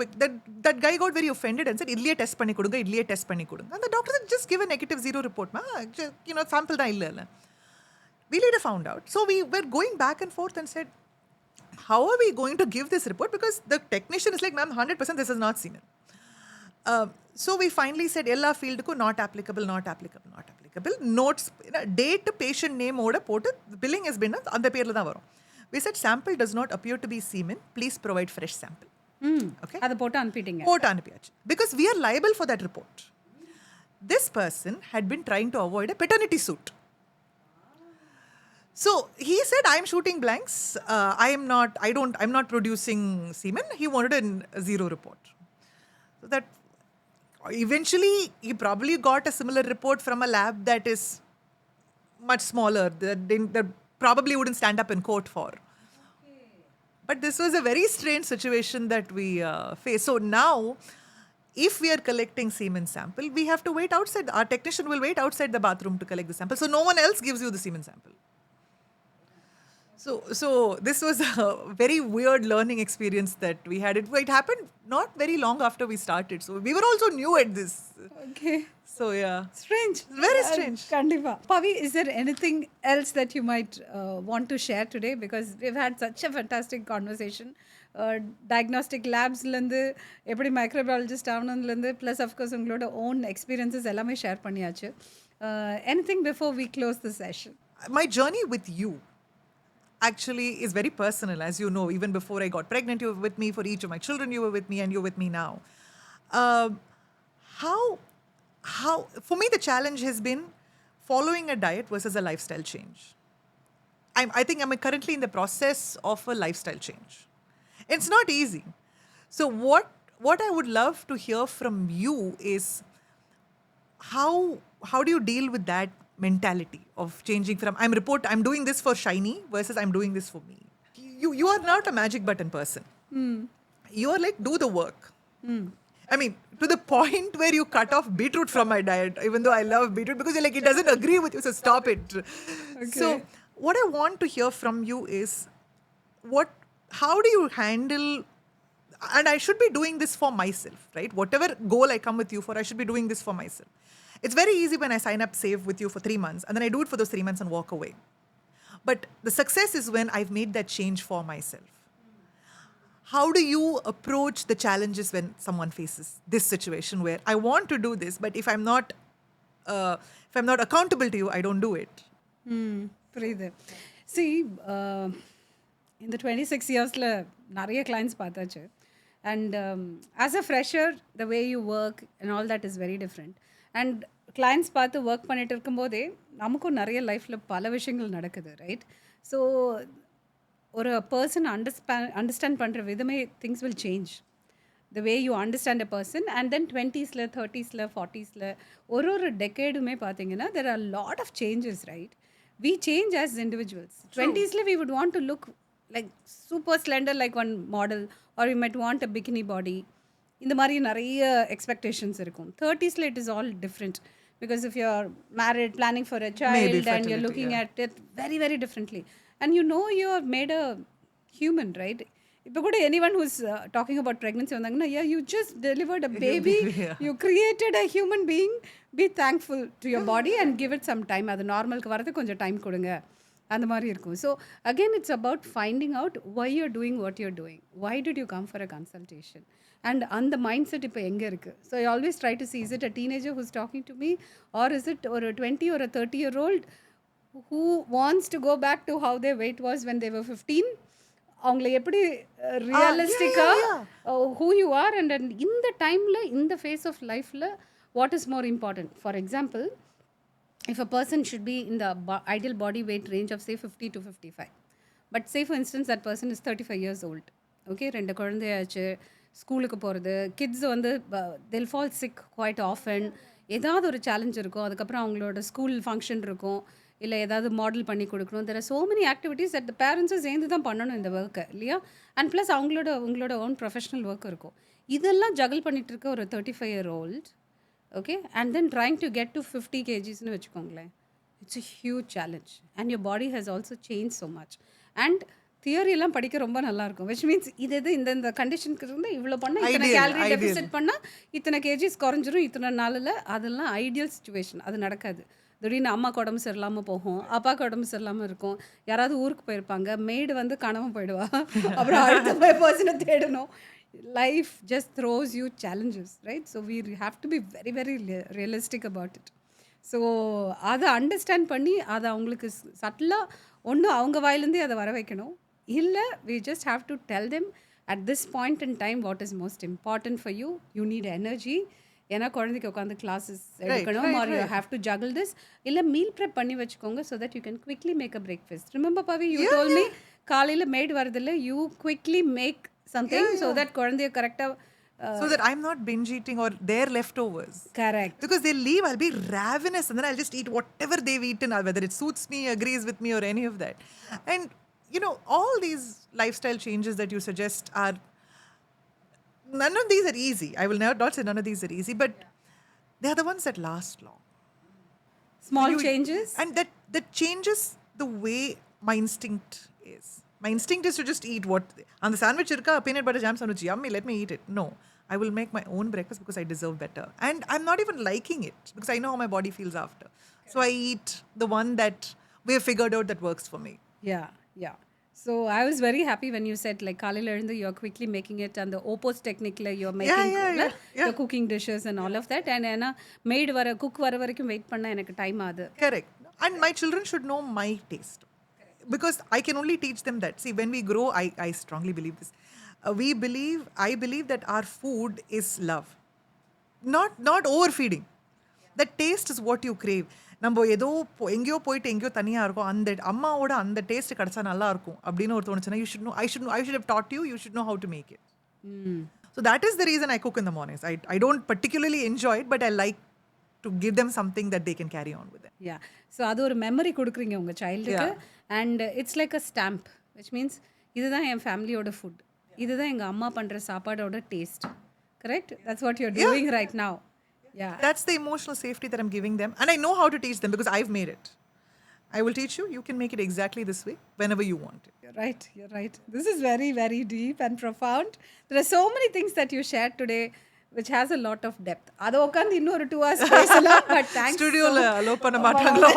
that guy got very offended and said, idliye test panni kodunga. And the doctor said, just give a negative 0 report. You know, sample da illa. We later found out. So we were going back and forth and said, how are we going to give this report? Because the technician is like, ma'am, 100% this is not semen. So we finally said, ella field ku not applicable. Notes, date, patient name oda potu, billing has been அந்த பேர்ல தான் வரும். We said, sample does not appear to be semen. Please provide fresh sample. Okay. அதை போட்டு அனுப்பிட்டீங்க. போட்டு அனுப்பியாச்சு. Because we are liable for that report. This person had been trying to avoid a paternity suit. So he said, I'm shooting blanks. I'm not producing semen. He wanted a 0 report. So that eventually he probably got a similar report from a lab that is much smaller. That probably wouldn't stand up in court for. But this was a very strange situation that we faced. So now, if we are collecting semen sample, we have to wait outside. Our technician will wait outside the bathroom to collect the sample. So no one else gives you the semen sample. So this was a very weird learning experience that we had. It happened not very long after we started. So we were also new at this. Okay. So yeah. Strange. Very strange. Kandipa. Pavi, is there anything else that you might want to share today? Because we've had such a fantastic conversation. Diagnostic labs லந்து எப்படி microbiologist ஆகணும்லேருந்து plus of course உங்களோட own experiences எல்லாமே share பண்ணியாச்சு. Anything before we close the session? My journey with you actually is very personal, as you know. Even before I got pregnant, you were with me. For each of my children, you were with me, and you're with me now. How for me the challenge has been following a diet versus a lifestyle change. I think I'm currently in the process of a lifestyle change. It's not easy. So what I would love to hear from you is how do you deal with that mentality of changing from I'm doing this for shiny versus I'm doing this for me. You are not a magic button person. You are like, do the work. I mean, to the point where you cut off beetroot from my diet, even though I love beetroot, because you're like, it doesn't agree with you, so stop it. Okay. So what I want to hear from you is how do you handle, and I should be doing this for myself, right? Whatever goal I come with you for, I should be doing this for myself. It's very easy when I sign up save with you for 3 months and then I do it for those 3 months and walk away. But the success is when I've made that change for myself. How do you approach the challenges when someone faces this situation where I want to do this, but if I'm not accountable to you, I don't do it? புரியுது. See, இந்த 26 இயர்ஸில் நிறைய clients பார்த்தாச்சு. And as a fresher the way you work and all that is very different. And clients பார்த்து work பண்ணிட்டு இருக்கும்போதே நமக்கும் நிறைய லைஃப்பில் பல விஷயங்கள் நடக்குது, ரைட்? ஸோ ஒரு பர்சன் அண்டர்ஸ்டாண்ட் பண்ணுற விதமே things will change. The way you understand a person. And then 20s 30s 40s ஒரு டெக்கேடுமே பார்த்தீங்கன்னா there are lot of changes, right? We change as individuals. 20s we would want to look like super slender like one model, or you might want a bikini body. இந்த மாதிரி நிறைய expectations இருக்கும். 30s it is all different, because if you're married, planning for a child, and you're looking at it very very differently, and you know you have made a human, right? இப்போ கூட anyone who's talking about pregnancy வந்தாங்கன்னா, yeah, you just delivered a baby, you created a human being, be thankful to your body and give it some time. அது நார்மலுக்கு வரதுக்கு கொஞ்சம் time கொடுங்க, அந்த மாதிரி இருக்கும். So again it's about finding out why you're doing what you're doing. Why did you come for a consultation? And அந்த mind set இப்போ எங்கே இருக்குது? So I always try to see, is it a teenager who's talking to me, or is it or a 20 or a 30-year-old who wants to go back to how their weight was when they were 15? அவங்கள எப்படி ரியலிஸ்டிக்காக who you are and இந்த டைமில் இந்த face of லைஃப்பில் what is more important. For example, if a person should be in the ideal body weight range of say 50 to 55, but say for instance that person is 35 years old, okay, 2 குழந்தையாச்சு, ஸ்கூலுக்கு போகிறது, kids வந்து they'll fall sick quite often, ஏதாவது ஒரு challenge இருக்கும், அதுக்கப்புறம் அவங்களோட school function இருக்கும், இல்லை ஏதாவது மாடல் பண்ணி கொடுக்கணும். There are so many activities at the பேரண்ட்ஸும் சேர்ந்து தான் பண்ணணும் இந்த ஒர்க்கை, இல்லையா? அண்ட் ப்ளஸ் உங்களோட ஓன் ப்ரொஃபஷனல் ஒர்க் இருக்கும். இதெல்லாம் ஜகிள் பண்ணிட்டு இருக்க ஒரு 35-year-old, okay, and then trying to get to 50 kgsன்னு வச்சுக்கோங்களேன். It's a huge challenge, and your body has also changed so much. and தியரியெல்லாம் படிக்க ரொம்ப நல்லாயிருக்கும், which means இது இந்த கண்டிஷனுக்கு இருந்தால் இவ்வளோ பண்ணால் இத்தனை கேலரி டெபிசிட் பண்ணால் இத்தனை கேஜிஸ் குறைஞ்சிரும் இத்தனை நாளில். அதெல்லாம் ஐடியல் சுச்சுவேஷன். அது நடக்காது. திடீர்னு அம்மாவுக்கு உடம்பு சரியில்லாமல் போகும், அப்பாவுக்கு உடம்பு சரியில்லாமல் இருக்கும், யாராவது ஊருக்கு போயிருப்பாங்க, மெய்டு வந்து காணாமல் போயிடுவா, அப்புறம் அடுத்த பர்சனை தேடணும். Life just throws you challenges, right? So we have to be very very realistic about it. So அதை அண்டர்ஸ்டாண்ட் பண்ணி அதை அவங்களுக்கு சட்டிலாக ஒன்று அவங்க வாயிலேருந்தே அதை வர வைக்கணும், இல்லை we just have to tell them at this point in time what is most important for you. You need energy, ஏன்னா குழந்தைக்கு உட்காந்து கிளாஸஸ் எடுக்கணும், or you have to juggle this. இல்லை மீல் ப்ரெப் பண்ணி வச்சுக்கோங்க so that you can quickly make a breakfast. Remember Pavi, you told me காலையில் mat வரதில்லை, you quickly make something so that குழந்தைய கரெக்டாக so that I'm not binge eating or their leftovers. Correct. Because they'll leave, I'll be ravenous, and then I'll just eat whatever they've eaten, whether it suits me, agrees with me, or any of that. And all these lifestyle changes that you suggest are, none of these are easy. I will not say none of these are easy, but they are the ones that last long. Small You- changes. And that changes the way my instinct is. My instinct is to just eat what on the sandwich irka peanut butter jam sandwich, yummy, let me eat it. No, I will make my own breakfast because I deserve better, and I'm not even liking it because I know how my body feels after. So I eat the one that we have figured out that works for me. Yeah. So I was very happy when you said like காலையில எழுந்து you're quickly making it and the opposite technique you're making yeah. you're cooking dishes and all of that, and ஏன்னா maid cook வர வரைக்கும் wait பண்ணா எனக்கு time ஆகுது. Correct. And my children should know my taste. Because I can only teach them that. See, when we grow, I strongly believe this. I believe that our food is love. Not overfeeding. The taste is what you crave. நம்ம ஏதோ எங்கேயோ போயிட்டு எங்கேயோ தனியாக இருக்கும், அந்த அம்மாவோட அந்த டேஸ்ட் கிடச்சா நல்லா இருக்கும் அப்படின்னு ஒரு தோணுச்சுன்னா I should have taught you, you should know how to make it. So that is the reason I cook in the mornings. I don't particularly enjoy it, but I like to give them something that they can carry on with them. Yeah. So அது ஒரு memory கொடுக்குறீங்க உங்கள் சைல்டுக்கு, and it's like a stamp which means இதுதான் என் ஃபேமிலியோட food, இதுதான் எங்கள் அம்மா பண்ணுற சாப்பாடோட taste. Correct? That's what you're doing right now. Yeah. That's the emotional safety that I'm giving them. And I know how to teach them because I've made it. I will teach you. You can make it exactly this way whenever you want it. You're right. This is very, very deep and profound. There are so many things that you shared today which has a lot of depth. அது உட்காந்து இன்னொரு 2 hours பேசலாம். But thanks. Studioல allow பண்ண மாட்டாங்களோ?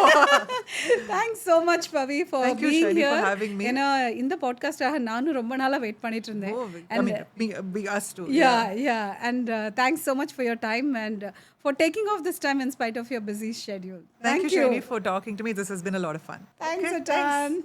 Thanks so much Pavi for Thank you, being Shani, here. for having me. ஏன்னா இந்த பாட்காஸ்டாக நானும் ரொம்ப நாளா வெயிட் பண்ணிட்டு இருந்தேன். I mean, be us too. Yeah. And thanks so much for your time and for taking off this time in spite of your busy schedule. Thank you, Shani, for talking to me. This has been a lot of fun. Thanks Okay, a ton.